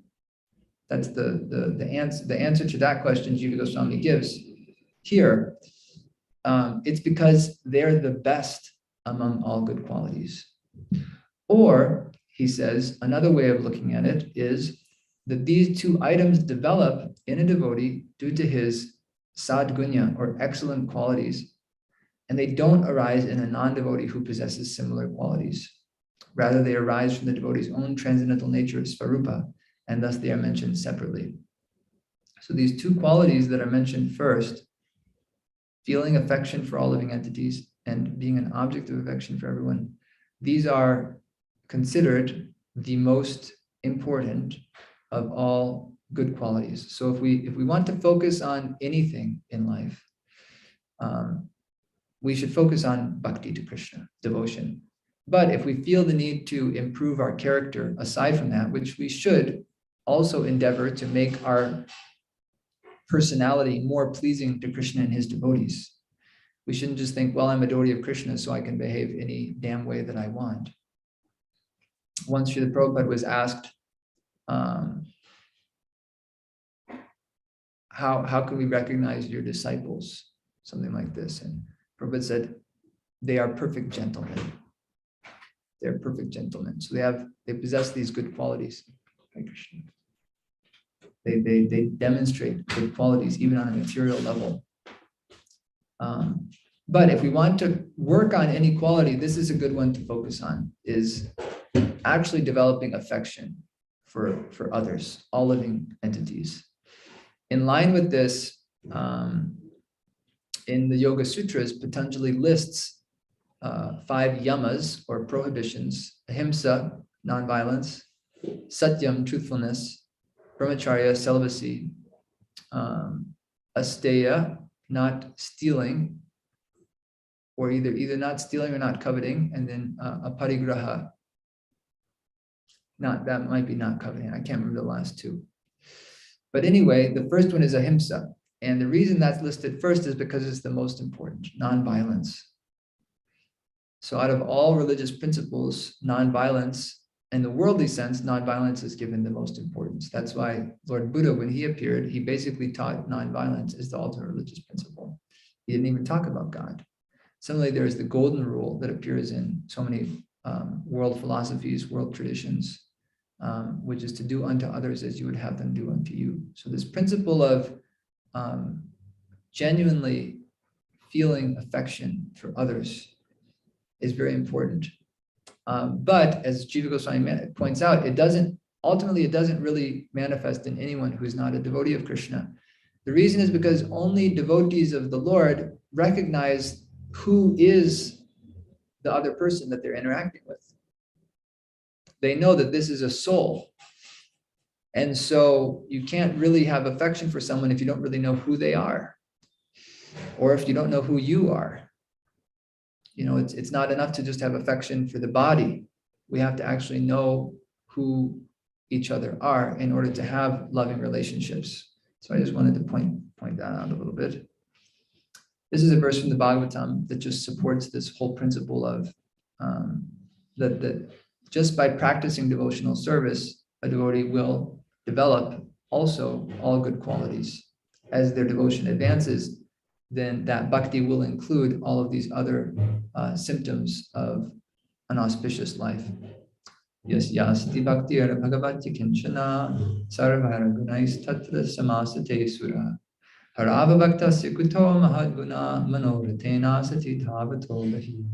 That's the answer to that question Jiva Goswami gives here. It's because they're the best among all good qualities. Or, he says, another way of looking at it is that these 2 items develop in a devotee due to his sadgunya, or excellent qualities, and they don't arise in a non-devotee who possesses similar qualities. Rather, they arise from the devotee's own transcendental nature, svarupa, and thus they are mentioned separately. So these 2 qualities that are mentioned first, feeling affection for all living entities and being an object of affection for everyone, these are considered the most important of all good qualities. So if we want to focus on anything in life, we should focus on bhakti to Krishna, devotion. But if we feel the need to improve our character aside from that, which we should also endeavor to make our personality more pleasing to Krishna and his devotees, We shouldn't just think, well, I'm a devotee of Krishna, so I can behave any damn way that I want. Once Srila Prabhupada was asked, how can we recognize your disciples? Something like this. And Prabhupada said, they are perfect gentlemen. They're perfect gentlemen. So they possess these good qualities. Hare Krishna. They demonstrate good qualities even on a material level. But if we want to work on any quality, this is a good one to focus on, is actually developing affection for others, all living entities. In line with this, in the Yoga Sutras, Patanjali lists 5 yamas or prohibitions: ahimsa, nonviolence; satyam, truthfulness; brahmacharya, celibacy; asteya, not stealing, or either not stealing or not coveting; and then aparigraha, that might be not coveting. I can't remember the last 2. But anyway, the first one is ahimsa. And the reason that's listed first is because it's the most important, nonviolence. So out of all religious principles, nonviolence, in the worldly sense, nonviolence is given the most importance. That's why Lord Buddha, when he appeared, he basically taught nonviolence as the ultimate religious principle. He didn't even talk about God. Similarly, there's the golden rule that appears in so many world philosophies, world traditions, which is to do unto others as you would have them do unto you. So this principle of genuinely feeling affection for others is very important. But as Jiva Goswami points out, it doesn't really manifest in anyone who's not a devotee of Krishna. The reason is because only devotees of the Lord recognize who is the other person that they're interacting with. They know that this is a soul. And so you can't really have affection for someone if you don't really know who they are, or if you don't know who you are. You know, it's not enough to just have affection for the body. We have to actually know who each other are in order to have loving relationships. So I just wanted to point that out a little bit. This is a verse from the Bhagavatam that just supports this whole principle of that just by practicing devotional service, a devotee will develop also all good qualities. As their devotion advances, then that bhakti will include all of these other symptoms of an auspicious life. Yes, yasti bhakti ara bhagavati kinchana sarvara gunais tatra samasate sura harava bhaktasya kuto mahadguna manoratena sati dhavato lahi.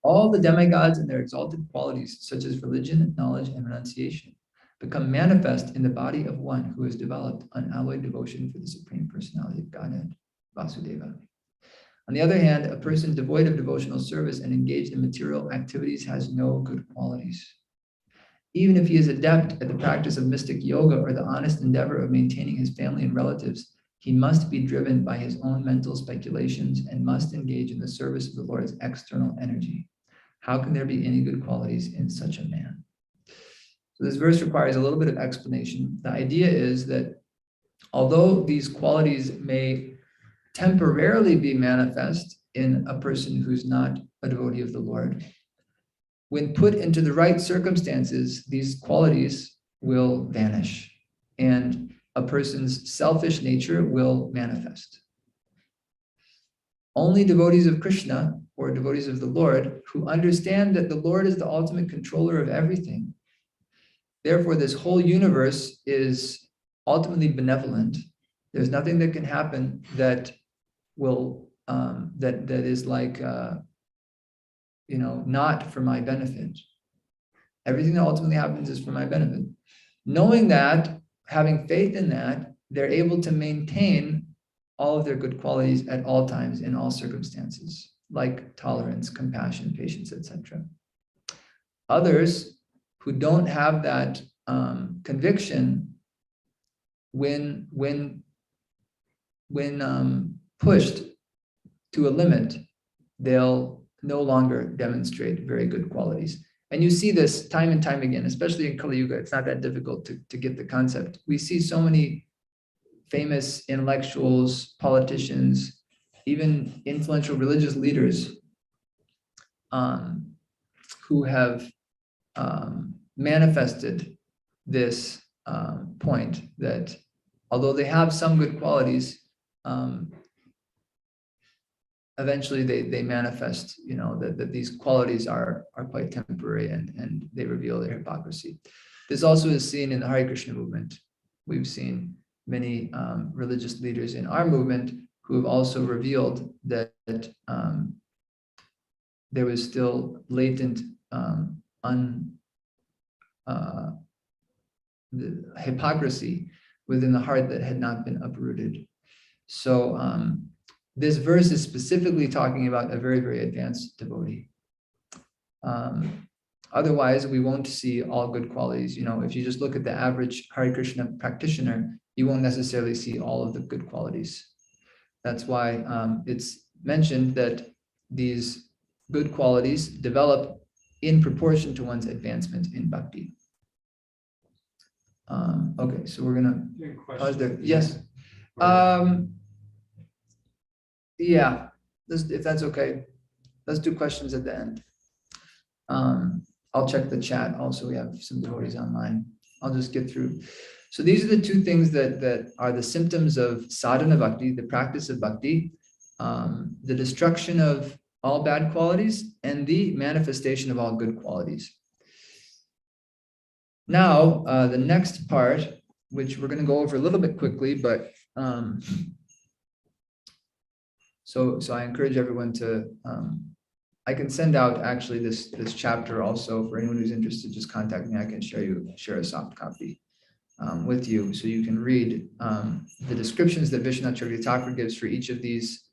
All the demigods and their exalted qualities, such as religion, knowledge, and renunciation, become manifest in the body of one who has developed unalloyed devotion for the Supreme Personality of Godhead, Vasudeva. On the other hand, a person devoid of devotional service and engaged in material activities has no good qualities. Even if he is adept at the practice of mystic yoga or the honest endeavor of maintaining his family and relatives, he must be driven by his own mental speculations and must engage in the service of the Lord's external energy. How can there be any good qualities in such a man? So this verse requires a little bit of explanation. The idea is that although these qualities may temporarily be manifest in a person who's not a devotee of the Lord, when put into the right circumstances, these qualities will vanish and a person's selfish nature will manifest. Only devotees of Krishna or devotees of the Lord who understand that the Lord is the ultimate controller of everything. Therefore, this whole universe is ultimately benevolent. There's nothing that can happen that will that is like not for my benefit. Everything that ultimately happens is for my benefit. Knowing that, having faith in that, they're able to maintain all of their good qualities at all times in all circumstances, like tolerance, compassion, patience, etc. Others who don't have that conviction, when pushed to a limit, they'll no longer demonstrate very good qualities. And you see this time and time again, especially in Kali Yuga. It's not that difficult to get the concept. We see so many famous intellectuals, politicians, even influential religious leaders who have manifested this point that although they have some good qualities, eventually they manifest, that these qualities are quite temporary and they reveal their hypocrisy. This also is seen in the Hare Krishna movement. We've seen many religious leaders in our movement who have also revealed that there was still latent the hypocrisy within the heart that had not been uprooted. So this verse is specifically talking about a very, very advanced devotee. Otherwise, we won't see all good qualities. If you just look at the average Hare Krishna practitioner, you won't necessarily see all of the good qualities. That's why it's mentioned that these good qualities develop in proportion to one's advancement in bhakti. Okay, so we're gonna pause there. Yes. Yeah, if that's okay. Let's do questions at the end. I'll check the chat. Also, we have some devotees online. I'll just get through. So these are the two things that are the symptoms of sadhana bhakti, the practice of bhakti, the destruction of all bad qualities and the manifestation of all good qualities. Now, the next part, which we're going to go over a little bit quickly, but so I encourage everyone to, I can send out actually this chapter also for anyone who's interested. Just contact me. I can share a soft copy with you, so you can read the descriptions that Viśvanātha Ṭhākura gives for each of these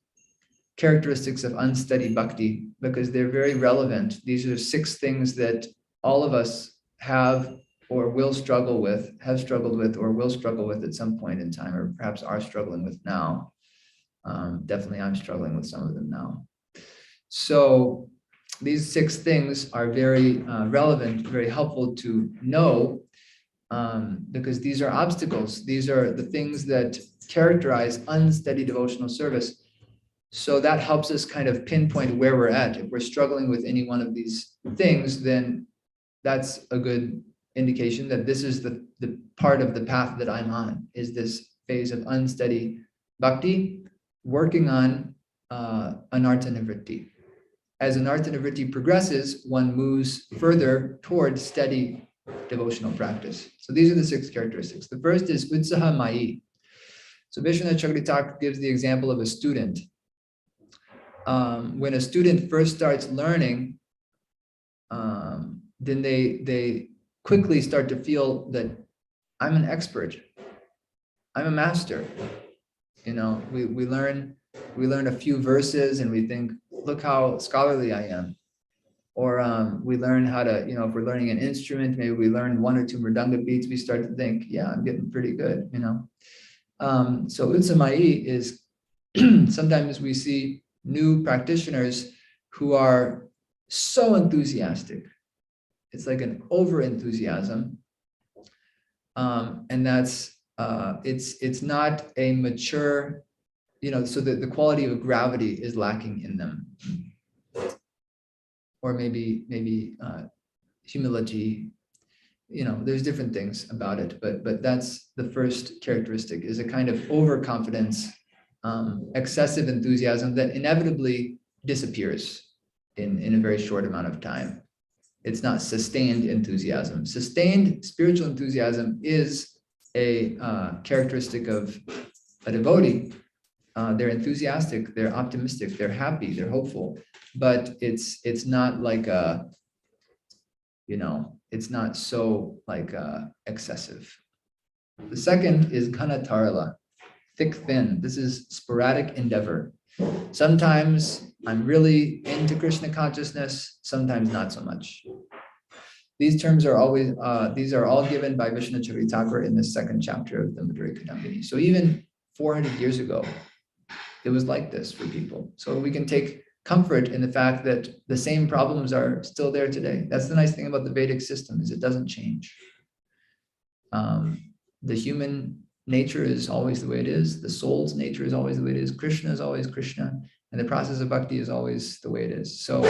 characteristics of unsteady bhakti, because they're very relevant. These are 6 things that all of us have or will struggle with, have struggled with, or will struggle with at some point in time, or perhaps are struggling with now. Definitely I'm struggling with some of them now. So these 6 things are very relevant, very helpful to know, because these are obstacles. These are the things that characterize unsteady devotional service. So that helps us kind of pinpoint where we're at. If we're struggling with any one of these things, then that's a good indication that this is the part of the path that I'm on, is this phase of unsteady bhakti, working on anartha nivritti. As anartha nivritti progresses, one moves further towards steady devotional practice. So these are the 6 characteristics. The first is utsaha mai. So Viśvanātha Ṭhākura gives the example of a student. When a student first starts learning, then they quickly start to feel that I'm an expert, I'm a master. We learn a few verses and we think, look how scholarly I am. Or we learn how to, if we're learning an instrument, maybe we learn 1 or 2 mridanga beats, we start to think, yeah, I'm getting pretty good, So utsamai is sometimes we see new practitioners who are so enthusiastic. It's like an over enthusiasm. And that's, it's not a mature, so that the quality of gravity is lacking in them. Or maybe humility, there's different things about it, but that's the first characteristic, is a kind of overconfidence, excessive enthusiasm that inevitably disappears in a very short amount of time. It's not sustained enthusiasm. Sustained spiritual enthusiasm is a characteristic of a devotee. They're enthusiastic, they're optimistic, they're happy, they're hopeful, but it's not like it's not so like excessive. The second is ghanatarala, thick, thin. This is sporadic endeavor. Sometimes I'm really into Krishna consciousness, sometimes not so much. These terms are always, these are all given by Viśvanātha Ṭhākura in the 2nd chapter of the Madhurya Kadambini. So even 400 years ago, it was like this for people. So we can take comfort in the fact that the same problems are still there today. That's the nice thing about the Vedic system, is it doesn't change. The human nature is always the way it is. The soul's nature is always the way it is. Krishna is always Krishna. And the process of bhakti is always the way it is. So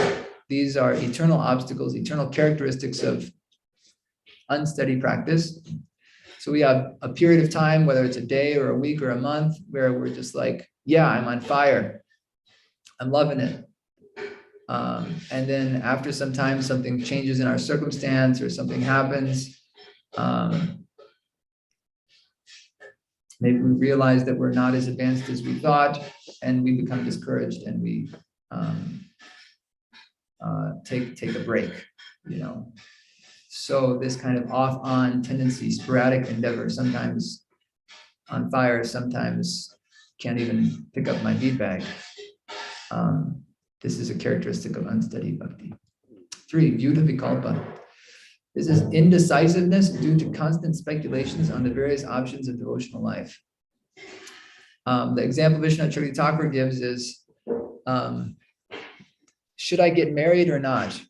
these are eternal obstacles, eternal characteristics of unsteady practice. So we have a period of time, whether it's a day or a week or a month, where we're just like, yeah, I'm on fire. I'm loving it. And then after some time, something changes in our circumstance or something happens. Maybe we realize that we're not as advanced as we thought, and we become discouraged, and we take a break, you know. So this kind of off-on tendency, sporadic endeavor, sometimes on fire, sometimes can't even pick up my bead bag. This is a characteristic of unsteady bhakti. 3, vyuta vikalpa. This is indecisiveness due to constant speculations on the various options of devotional life. The example Viśvanātha Ṭhākura gives is, should I get married or not?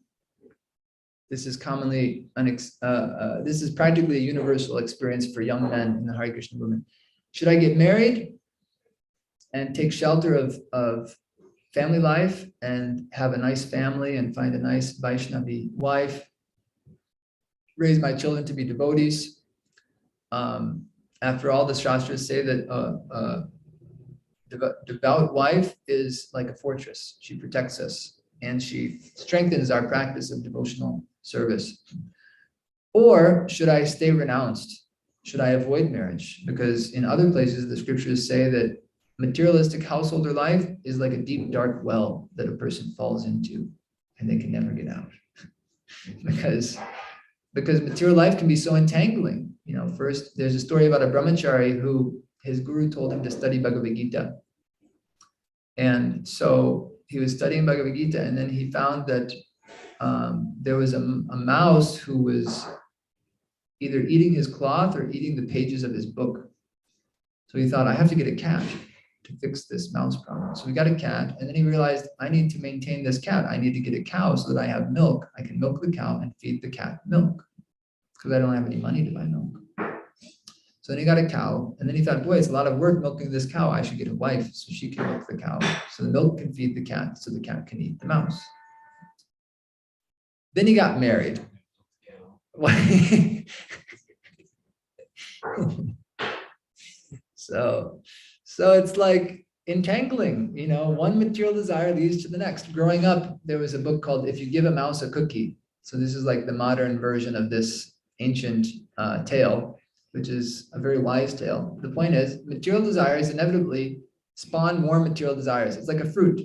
This is commonly, this is practically a universal experience for young men in the Hare Krishna movement. Should I get married and take shelter of family life and have a nice family and find a nice Vaishnavi wife, raise my children to be devotees? After all, the Shastras say that devout wife is like a fortress. She protects us and she strengthens our practice of devotional service. Or should I stay renounced? Should I avoid marriage? Because in other places, the scriptures say that materialistic householder life is like a deep, dark well that a person falls into and they can never get out. because material life can be so entangling. You know, first, there's a story about a brahmachari who his guru told him to study Bhagavad-Gita. And so he was studying Bhagavad-Gita, and then he found that there was a mouse who was either eating his cloth or eating the pages of his book. So he thought, I have to get a cat to fix this mouse problem. So he got a cat, and then he realized, I need to maintain this cat. I need to get a cow so that I have milk. I can milk the cow and feed the cat milk, because I don't have any money to buy milk. So then he got a cow, and then he thought, boy, it's a lot of work milking this cow. I should get a wife so she can milk the cow, so the milk can feed the cat, so the cat can eat the mouse. Then he got married. So it's like entangling, you know, one material desire leads to the next. Growing up, there was a book called If You Give a Mouse a Cookie. So this is like the modern version of this ancient tale, which is a very wise tale. The point is, material desires inevitably spawn more material desires. It's like a fruit.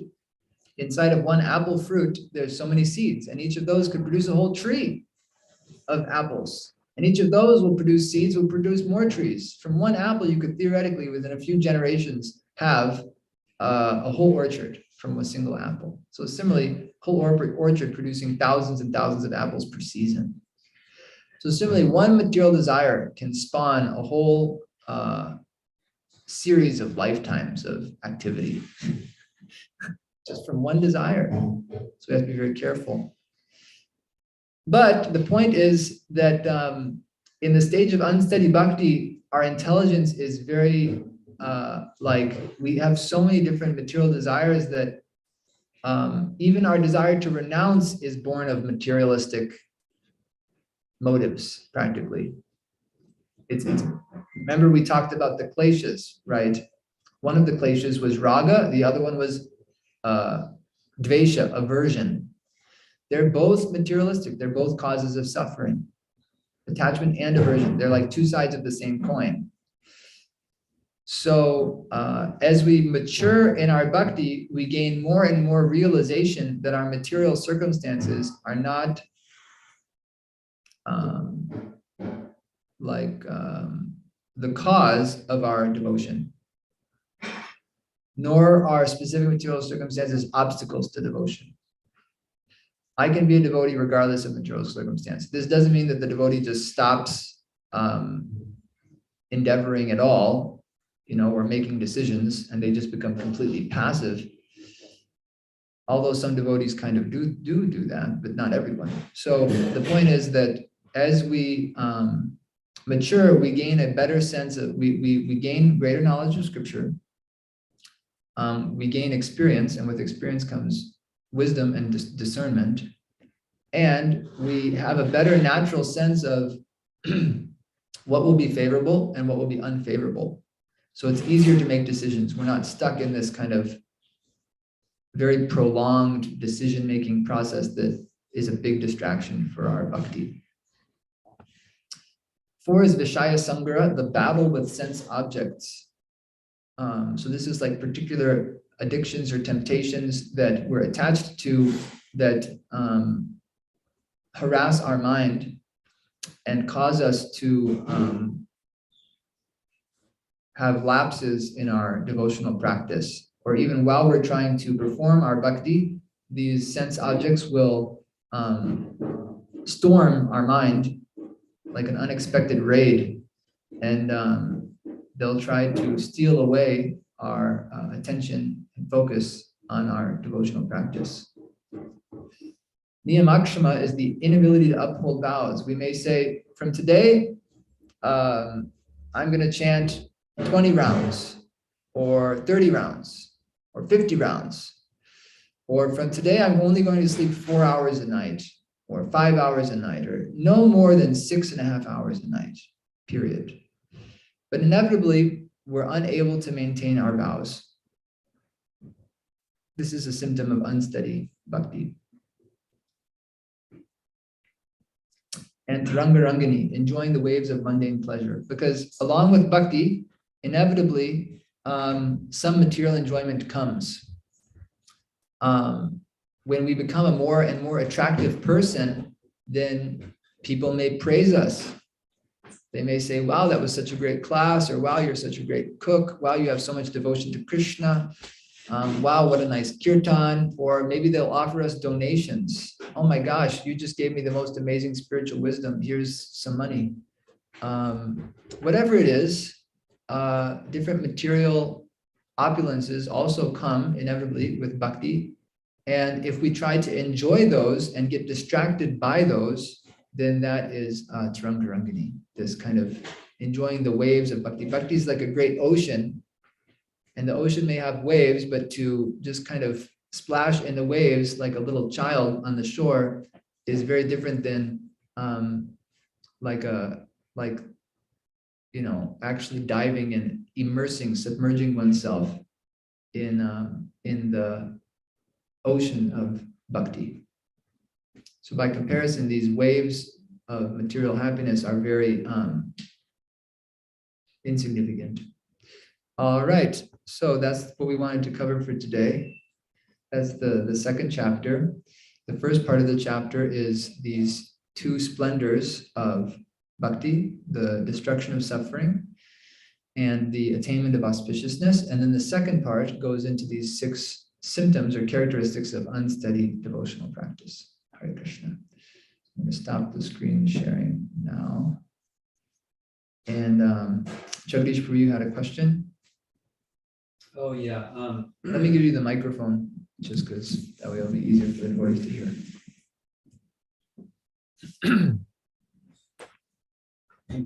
Inside of one apple fruit, there's so many seeds, and each of those could produce a whole tree of apples. And each of those will produce seeds, will produce more trees. From one apple, you could theoretically, within a few generations, have a whole orchard from a single apple. So similarly, whole orchard producing thousands and thousands of apples per season. So similarly, one material desire can spawn a whole series of lifetimes of activity just from one desire. So we have to be very careful. But the point is that in the stage of unsteady bhakti, our intelligence is very like we have so many different material desires that even our desire to renounce is born of materialistic motives, practically. It's remember we talked about the kleshas, right? One of the kleshas was raga, the other one was dvesha, aversion. They're both materialistic. They're both causes of suffering. Attachment and aversion. They're like two sides of the same coin. So as we mature in our bhakti, we gain more and more realization that our material circumstances are not the cause of our devotion, nor are specific material circumstances obstacles to devotion. I can be a devotee regardless of material circumstance. This doesn't mean that the devotee just stops endeavoring at all, you know, or making decisions, and they just become completely passive. Although some devotees kind of do that, but not everyone. So the point is that as we mature, we gain a better sense of, we gain greater knowledge of scripture. We gain experience, and with experience comes wisdom and discernment. And we have a better natural sense of what will be favorable and what will be unfavorable. So it's easier to make decisions. We're not stuck in this kind of very prolonged decision-making process that is a big distraction for our bhakti. 4 is Vishaya Samgara, the battle with sense objects. So this is like particular addictions or temptations that we're attached to that harass our mind and cause us to have lapses in our devotional practice. Or even while we're trying to perform our bhakti, these sense objects will storm our mind like an unexpected raid, and they'll try to steal away our attention and focus on our devotional practice. Niyamakshama is the inability to uphold vows. We may say, from today, I'm going to chant 20 rounds, or 30 rounds, or 50 rounds. Or from today, I'm only going to sleep 4 hours a night, or 5 hours a night, or no more than 6.5 hours a night, period. But inevitably, we're unable to maintain our vows. This is a symptom of unsteady bhakti. And Rangarangini, enjoying the waves of mundane pleasure. Because along with bhakti, inevitably, some material enjoyment comes. When we become a more and more attractive person, then people may praise us. They may say, wow, that was such a great class, or wow, you're such a great cook. Wow, you have so much devotion to Krishna. Wow, what a nice kirtan. Or maybe they'll offer us donations. Oh my gosh, you just gave me the most amazing spiritual wisdom. Here's some money. Whatever it is, different material opulences also come inevitably with bhakti. And if we try to enjoy those and get distracted by those, then that is Tarangarangini, this kind of enjoying the waves of bhakti. Bhakti is like a great ocean, and the ocean may have waves, but to just kind of splash in the waves like a little child on the shore is very different than actually diving and immersing, submerging oneself in the ocean of bhakti. So by comparison, these waves of material happiness are very insignificant. All right, so that's what we wanted to cover for today. That's the second chapter. The first part of the chapter is these 2 splendors of bhakti, the destruction of suffering and the attainment of auspiciousness. And then the second part goes into these 6 symptoms or characteristics of unsteady devotional practice. Hare Krishna. I'm going to stop the screen sharing now. And Jagdish, you had a question? Oh, yeah. Let me give you the microphone, just because that way it'll be easier for the voice to hear.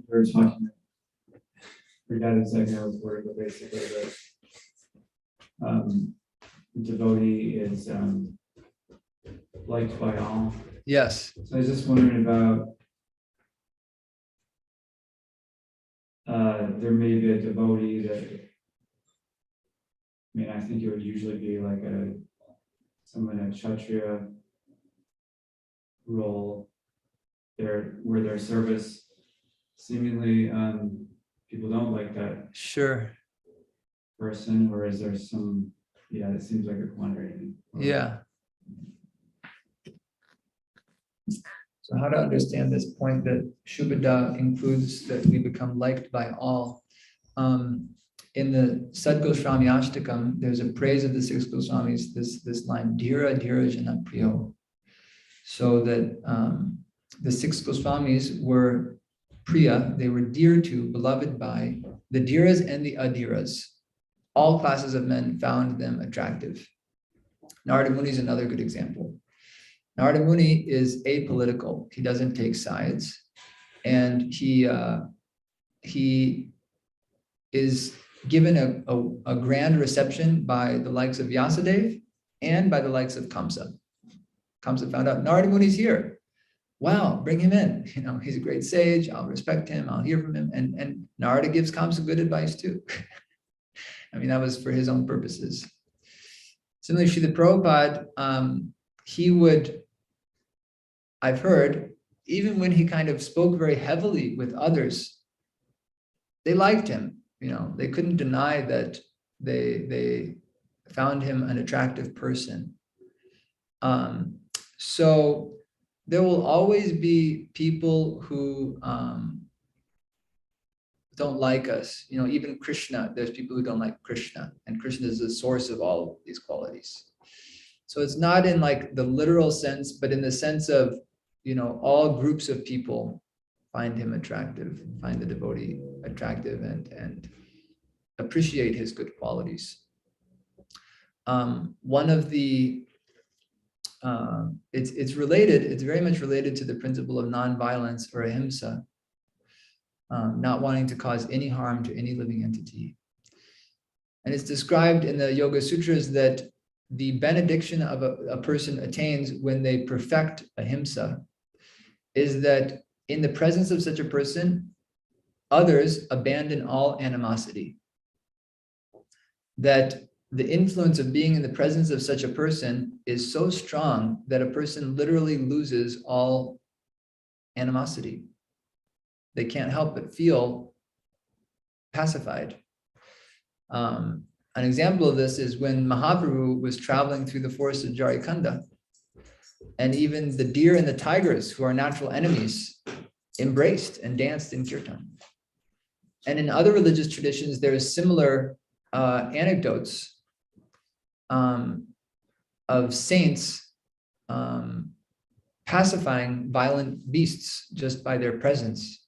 We're talking. Forgot exactly how it was worded, but basically, the devotee is liked by all. Yes. So I was just wondering about. There may be a devotee that. I mean, I think it would usually be like someone in a Kshatriya role where their service seemingly people don't like that Sure. person, or is there some, it seems like a quandary. Yeah. So how to understand this point that Shubhada includes that we become liked by all. In the Sad Goswami Ashtakam, there's a praise of the 6 Goswamis, this line, Dhira Dhira Jana Priyo. So that the 6 Goswamis were Priya, they were dear to, beloved by the Dhiras and the Adhiras. All classes of men found them attractive. Narada Muni is another good example. Narada Muni is apolitical. He doesn't take sides. And he he is given a grand reception by the likes of Vyasadeva and by the likes of Kamsa. Kamsa found out Narada Muni's here. Wow, bring him in. He's a great sage. I'll respect him. I'll hear from him. And Narada gives Kamsa good advice too. I mean, that was for his own purposes. Similarly, Srila Prabhupada, he would, I've heard, even when he kind of spoke very heavily with others, they liked him. They couldn't deny that they found him an attractive person. So there will always be people who don't like us. Even Krishna, there's people who don't like Krishna, and Krishna is the source of all of these qualities. So it's not in like the literal sense, but in the sense of, all groups of people find him attractive, find the devotee attractive, and appreciate his good qualities. One of the, it's related, it's very much related to the principle of nonviolence or ahimsa, not wanting to cause any harm to any living entity. And it's described in the Yoga Sutras that the benediction of a person attains when they perfect ahimsa is that in the presence of such a person, others abandon all animosity. That the influence of being in the presence of such a person is so strong that a person literally loses all animosity. They can't help but feel pacified. An example of this is when Mahaprabhu was traveling through the forest of Jharikanda, and even the deer and the tigers, who are natural enemies, embraced and danced in kirtan. And in other religious traditions, there is similar anecdotes of saints pacifying violent beasts just by their presence.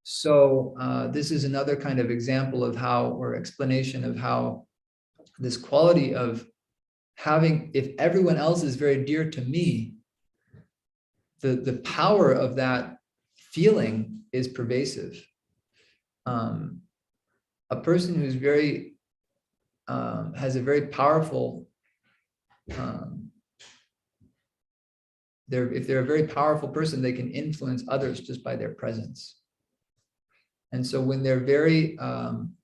So this is another kind of example of how, or explanation of how, this quality of having, if everyone else is very dear to me, the power of that feeling is pervasive. A person who's very, has a very powerful, if they're a very powerful person, they can influence others just by their presence. And so when they're very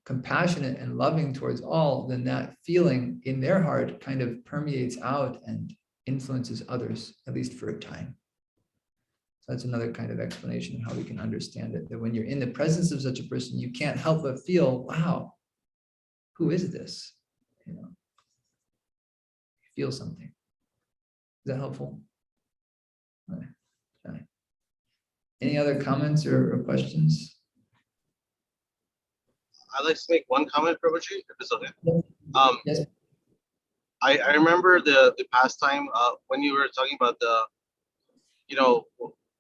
compassionate and loving towards all, then that feeling in their heart kind of permeates out and influences others, at least for a time. So that's another kind of explanation of how we can understand it, that when you're in the presence of such a person, you can't help but feel, wow, who is this? You feel something. Is that helpful? Okay. Any other comments or questions? I'd like to make one comment, Prabhuji, if it's okay. Yes. I remember the pastime when you were talking about the,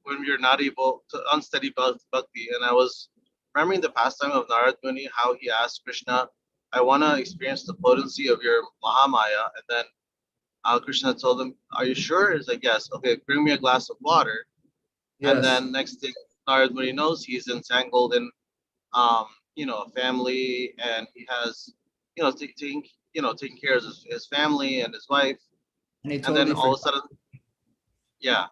when you're not able to unsteady bhakti, and I was remembering the pastime of Narad Muni, how he asked Krishna, I want to experience the potency of your Mahamaya, and then Krishna told him, are you sure? He's like, yes. Okay, bring me a glass of water. Yes. And then next thing Narad Muni knows, he's entangled in a family, and he has, taking care of his family and his wife, and then all of a sudden, yeah.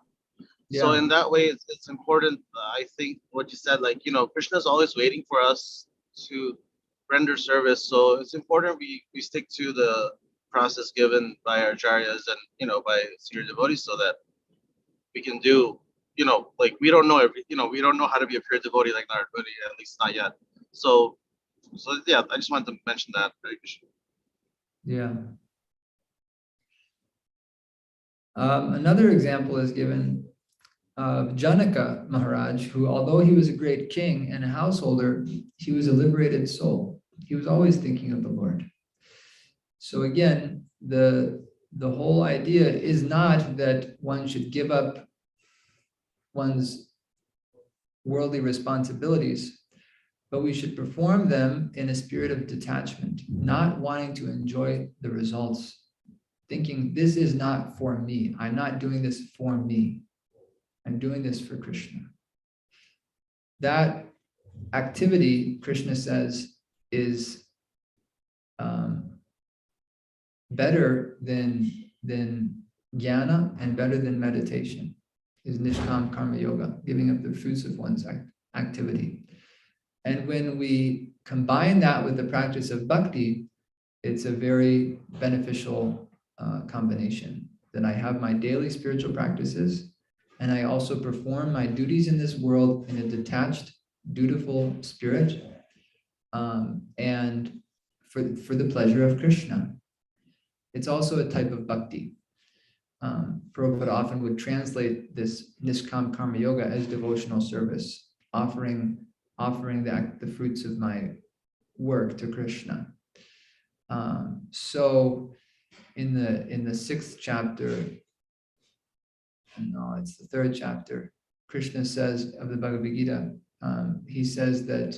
So in that way, it's important. I think what you said, like, Krishna is always waiting for us to render service. So it's important we stick to the process given by our acharyas and by senior devotees, so that we can do, like, we don't know we don't know how to be a pure devotee like Narad Muni, at least not yet. So yeah, I just wanted to mention that. Yeah. Another example is given of Janaka Maharaj, who, although he was a great king and a householder, he was a liberated soul. He was always thinking of the Lord. So again, the whole idea is not that one should give up one's worldly responsibilities, but we should perform them in a spirit of detachment, not wanting to enjoy the results, thinking this is not for me. I'm not doing this for me. I'm doing this for Krishna. That activity, Krishna says, is better than jnana and better than meditation, is nishkam karma yoga, giving up the fruits of one's activity. And when we combine that with the practice of bhakti, it's a very beneficial combination. Then I have my daily spiritual practices, and I also perform my duties in this world in a detached, dutiful spirit, and for the pleasure of Krishna. It's also a type of bhakti. Prabhupada often would translate this nishkam karma yoga as devotional service, offering the fruits of my work to Krishna. So in the 6th chapter, no, it's the 3rd chapter, Krishna says of the Bhagavad-Gita, he says that,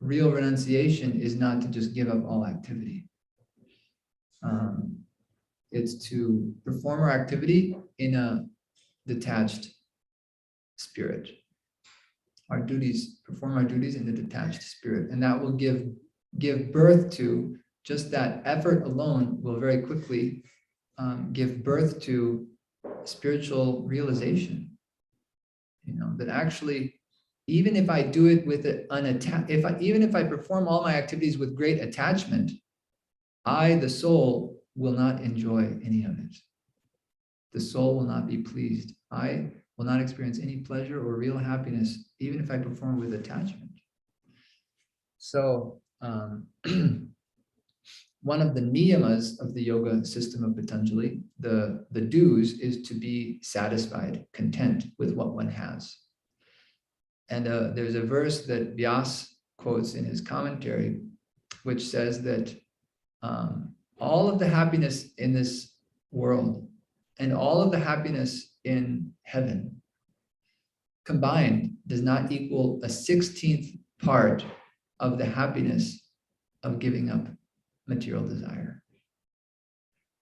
real renunciation is not to just give up all activity. It's to perform our activity in a detached spirit. Perform our duties in a detached spirit, and that will give birth to, just that effort alone will very quickly give birth to spiritual realization. That actually, even if I do it with even if I perform all my activities with great attachment, I, the soul, will not enjoy any of it. The soul will not be pleased. I will not experience any pleasure or real happiness, even if I perform with attachment. So, one of the niyamas of the yoga system of Patanjali, the dues, is to be satisfied, content with what one has. And there's a verse that Vyasa quotes in his commentary, which says that all of the happiness in this world and all of the happiness in heaven combined does not equal a 16th part of the happiness of giving up material desire.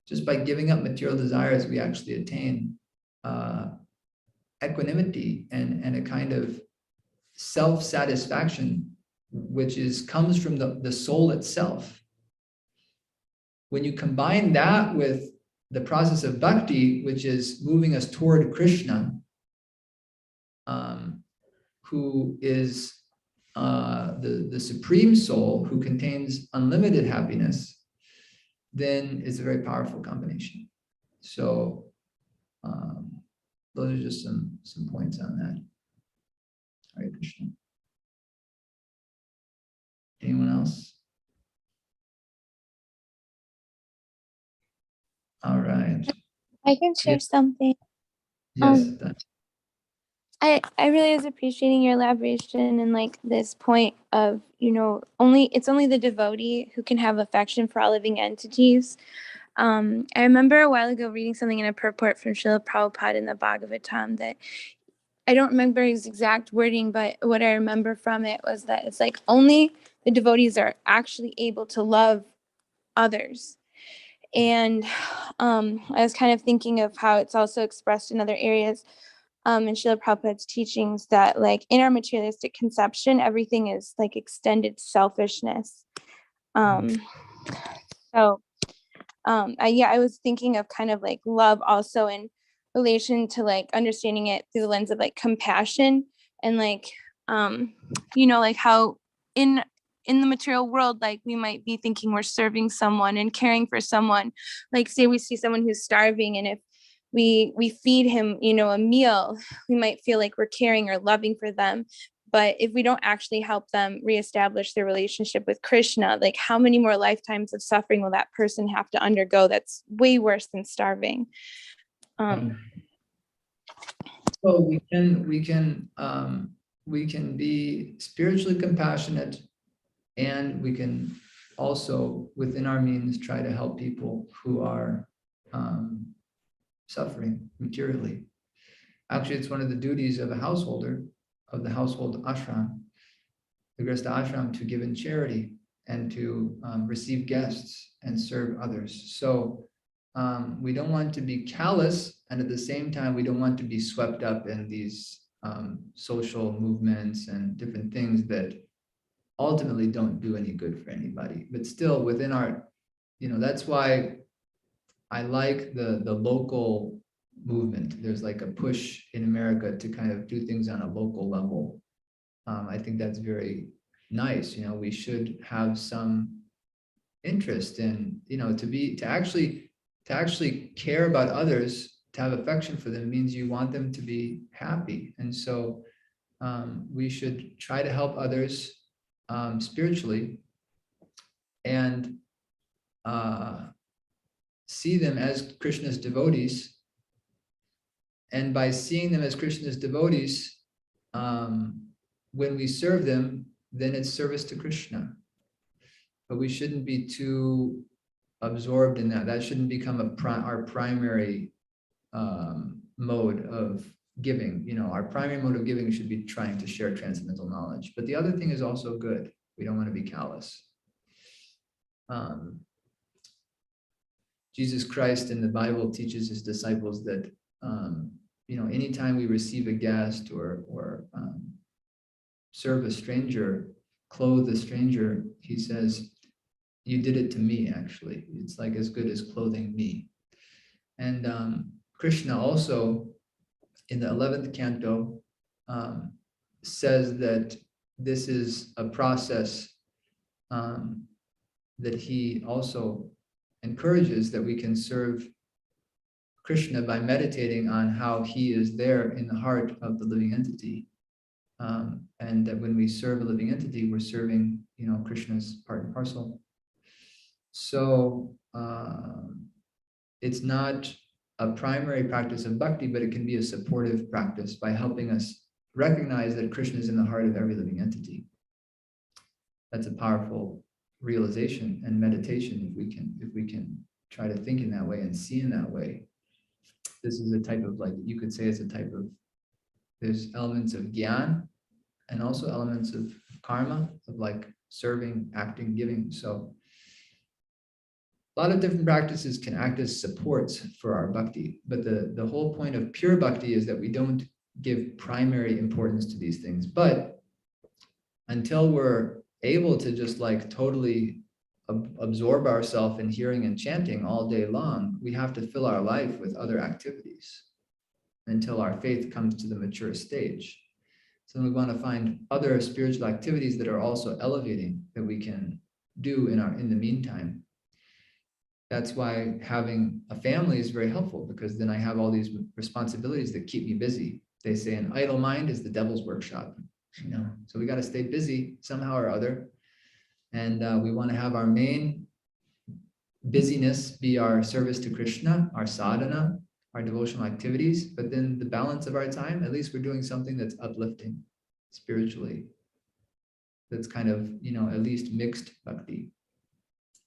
Just by giving up material desires, we actually attain equanimity and a kind of self-satisfaction, which comes from the soul itself. When you combine that with the process of bhakti, which is moving us toward Krishna, who is the supreme soul, who contains unlimited happiness, then it's a very powerful combination. So those are just some points on that. Hare Krishna. Anyone else? All right. I can share something. Yes. I really was appreciating your elaboration and like this point of, it's only the devotee who can have affection for all living entities. I remember a while ago reading something in a purport from Śrīla Prabhupada in the Bhagavatam that I don't remember his exact wording, but what I remember from it was that it's like only the devotees are actually able to love others. And I was kind of thinking of how it's also expressed in other areas in Śrīla Prabhupada's teachings that like in our materialistic conception, everything is like extended selfishness. I was thinking of kind of like love also in relation to like understanding it through the lens of like compassion and like, like how in the material world, like we might be thinking we're serving someone and caring for someone, like say we see someone who's starving, and if we feed him, a meal, we might feel like we're caring or loving for them. But if we don't actually help them reestablish their relationship with Krishna, like how many more lifetimes of suffering will that person have to undergo that's way worse than starving? So we can be spiritually compassionate, and we can also, within our means, try to help people who are suffering materially. Actually, it's one of the duties of a householder, of the household ashram, the Grihastha ashram, to give in charity and to receive guests and serve others. So we don't want to be callous, and at the same time, we don't want to be swept up in these social movements and different things that ultimately don't do any good for anybody. But still within our, that's why I like the local movement. There's like a push in America to kind of do things on a local level. I think that's very nice. We should have some interest in, to actually care about others, to have affection for them means you want them to be happy. And so we should try to help others spiritually and see them as Krishna's devotees. And by seeing them as Krishna's devotees, when we serve them, then it's service to Krishna. But we shouldn't be too absorbed in that. That shouldn't become our primary mode of giving. Our primary mode of giving should be trying to share transcendental knowledge. But the other thing is also good. We don't want to be callous. Jesus Christ in the Bible teaches his disciples that anytime we receive a guest or serve a stranger, clothe a stranger, he says, you did it to me, actually. It's like as good as clothing me. And Krishna also, in the 11th canto, says that this is a process that he also encourages, that we can serve Krishna by meditating on how he is there in the heart of the living entity. And that when we serve a living entity, we're serving, Krishna's part and parcel. So it's not a primary practice of bhakti, but it can be a supportive practice by helping us recognize that Krishna is in the heart of every living entity. That's a powerful realization and meditation if we can try to think in that way and see in that way. This is a type of, like, you could say it's a type of, there's elements of gyan and also elements of karma, of like serving, acting, giving. So a lot of different practices can act as supports for our bhakti, but the whole point of pure bhakti is that we don't give primary importance to these things. But until we're able to just like totally absorb ourselves in hearing and chanting all day long, we have to fill our life with other activities until our faith comes to the mature stage. So we want to find other spiritual activities that are also elevating that we can do in the meantime. That's why having a family is very helpful, because then I have all these responsibilities that keep me busy. They say an idle mind is the devil's workshop, so we got to stay busy somehow or other. And we want to have our main busyness be our service to Krishna, our sadhana, our devotional activities, but then the balance of our time, at least we're doing something that's uplifting spiritually. That's kind of, at least mixed bhakti.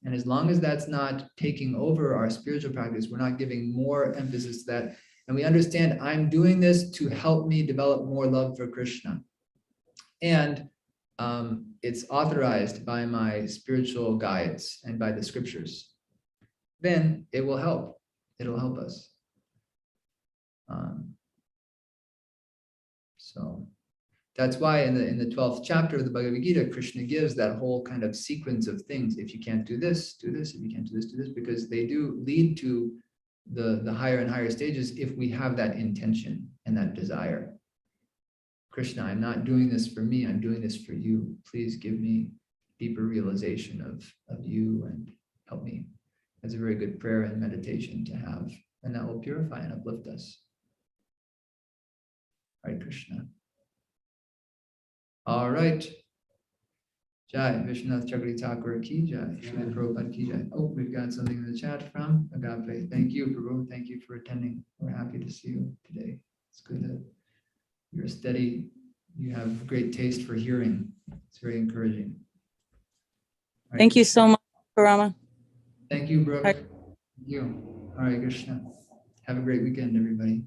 And as long as that's not taking over our spiritual practice, we're not giving more emphasis to that. And we understand I'm doing this to help me develop more love for Krishna. And it's authorized by my spiritual guides and by the scriptures. Then it will help. It'll help us. So that's why in the 12th chapter of the Bhagavad-Gita, Krishna gives that whole kind of sequence of things. If you can't do this, do this. If you can't do this, do this, because they do lead to the higher and higher stages if we have that intention and that desire. Krishna, I'm not doing this for me, I'm doing this for you. Please give me deeper realization of you and help me. That's a very good prayer and meditation to have, and that will purify and uplift us. Hare Krishna. All right. Jai, Viśvanātha Ṭhākura ki jai, Śrīla Prabhupada ki jai. Oh, we've got something in the chat from Agape. Thank you, Prabhu. Thank you for attending. We're happy to see you today. It's good that you're steady. You have great taste for hearing. It's very encouraging. Hare Thank you Krishna. so much, Karama. Thank you, Brooke. Hare- Thank you. Hare Krishna. Have a great weekend, everybody.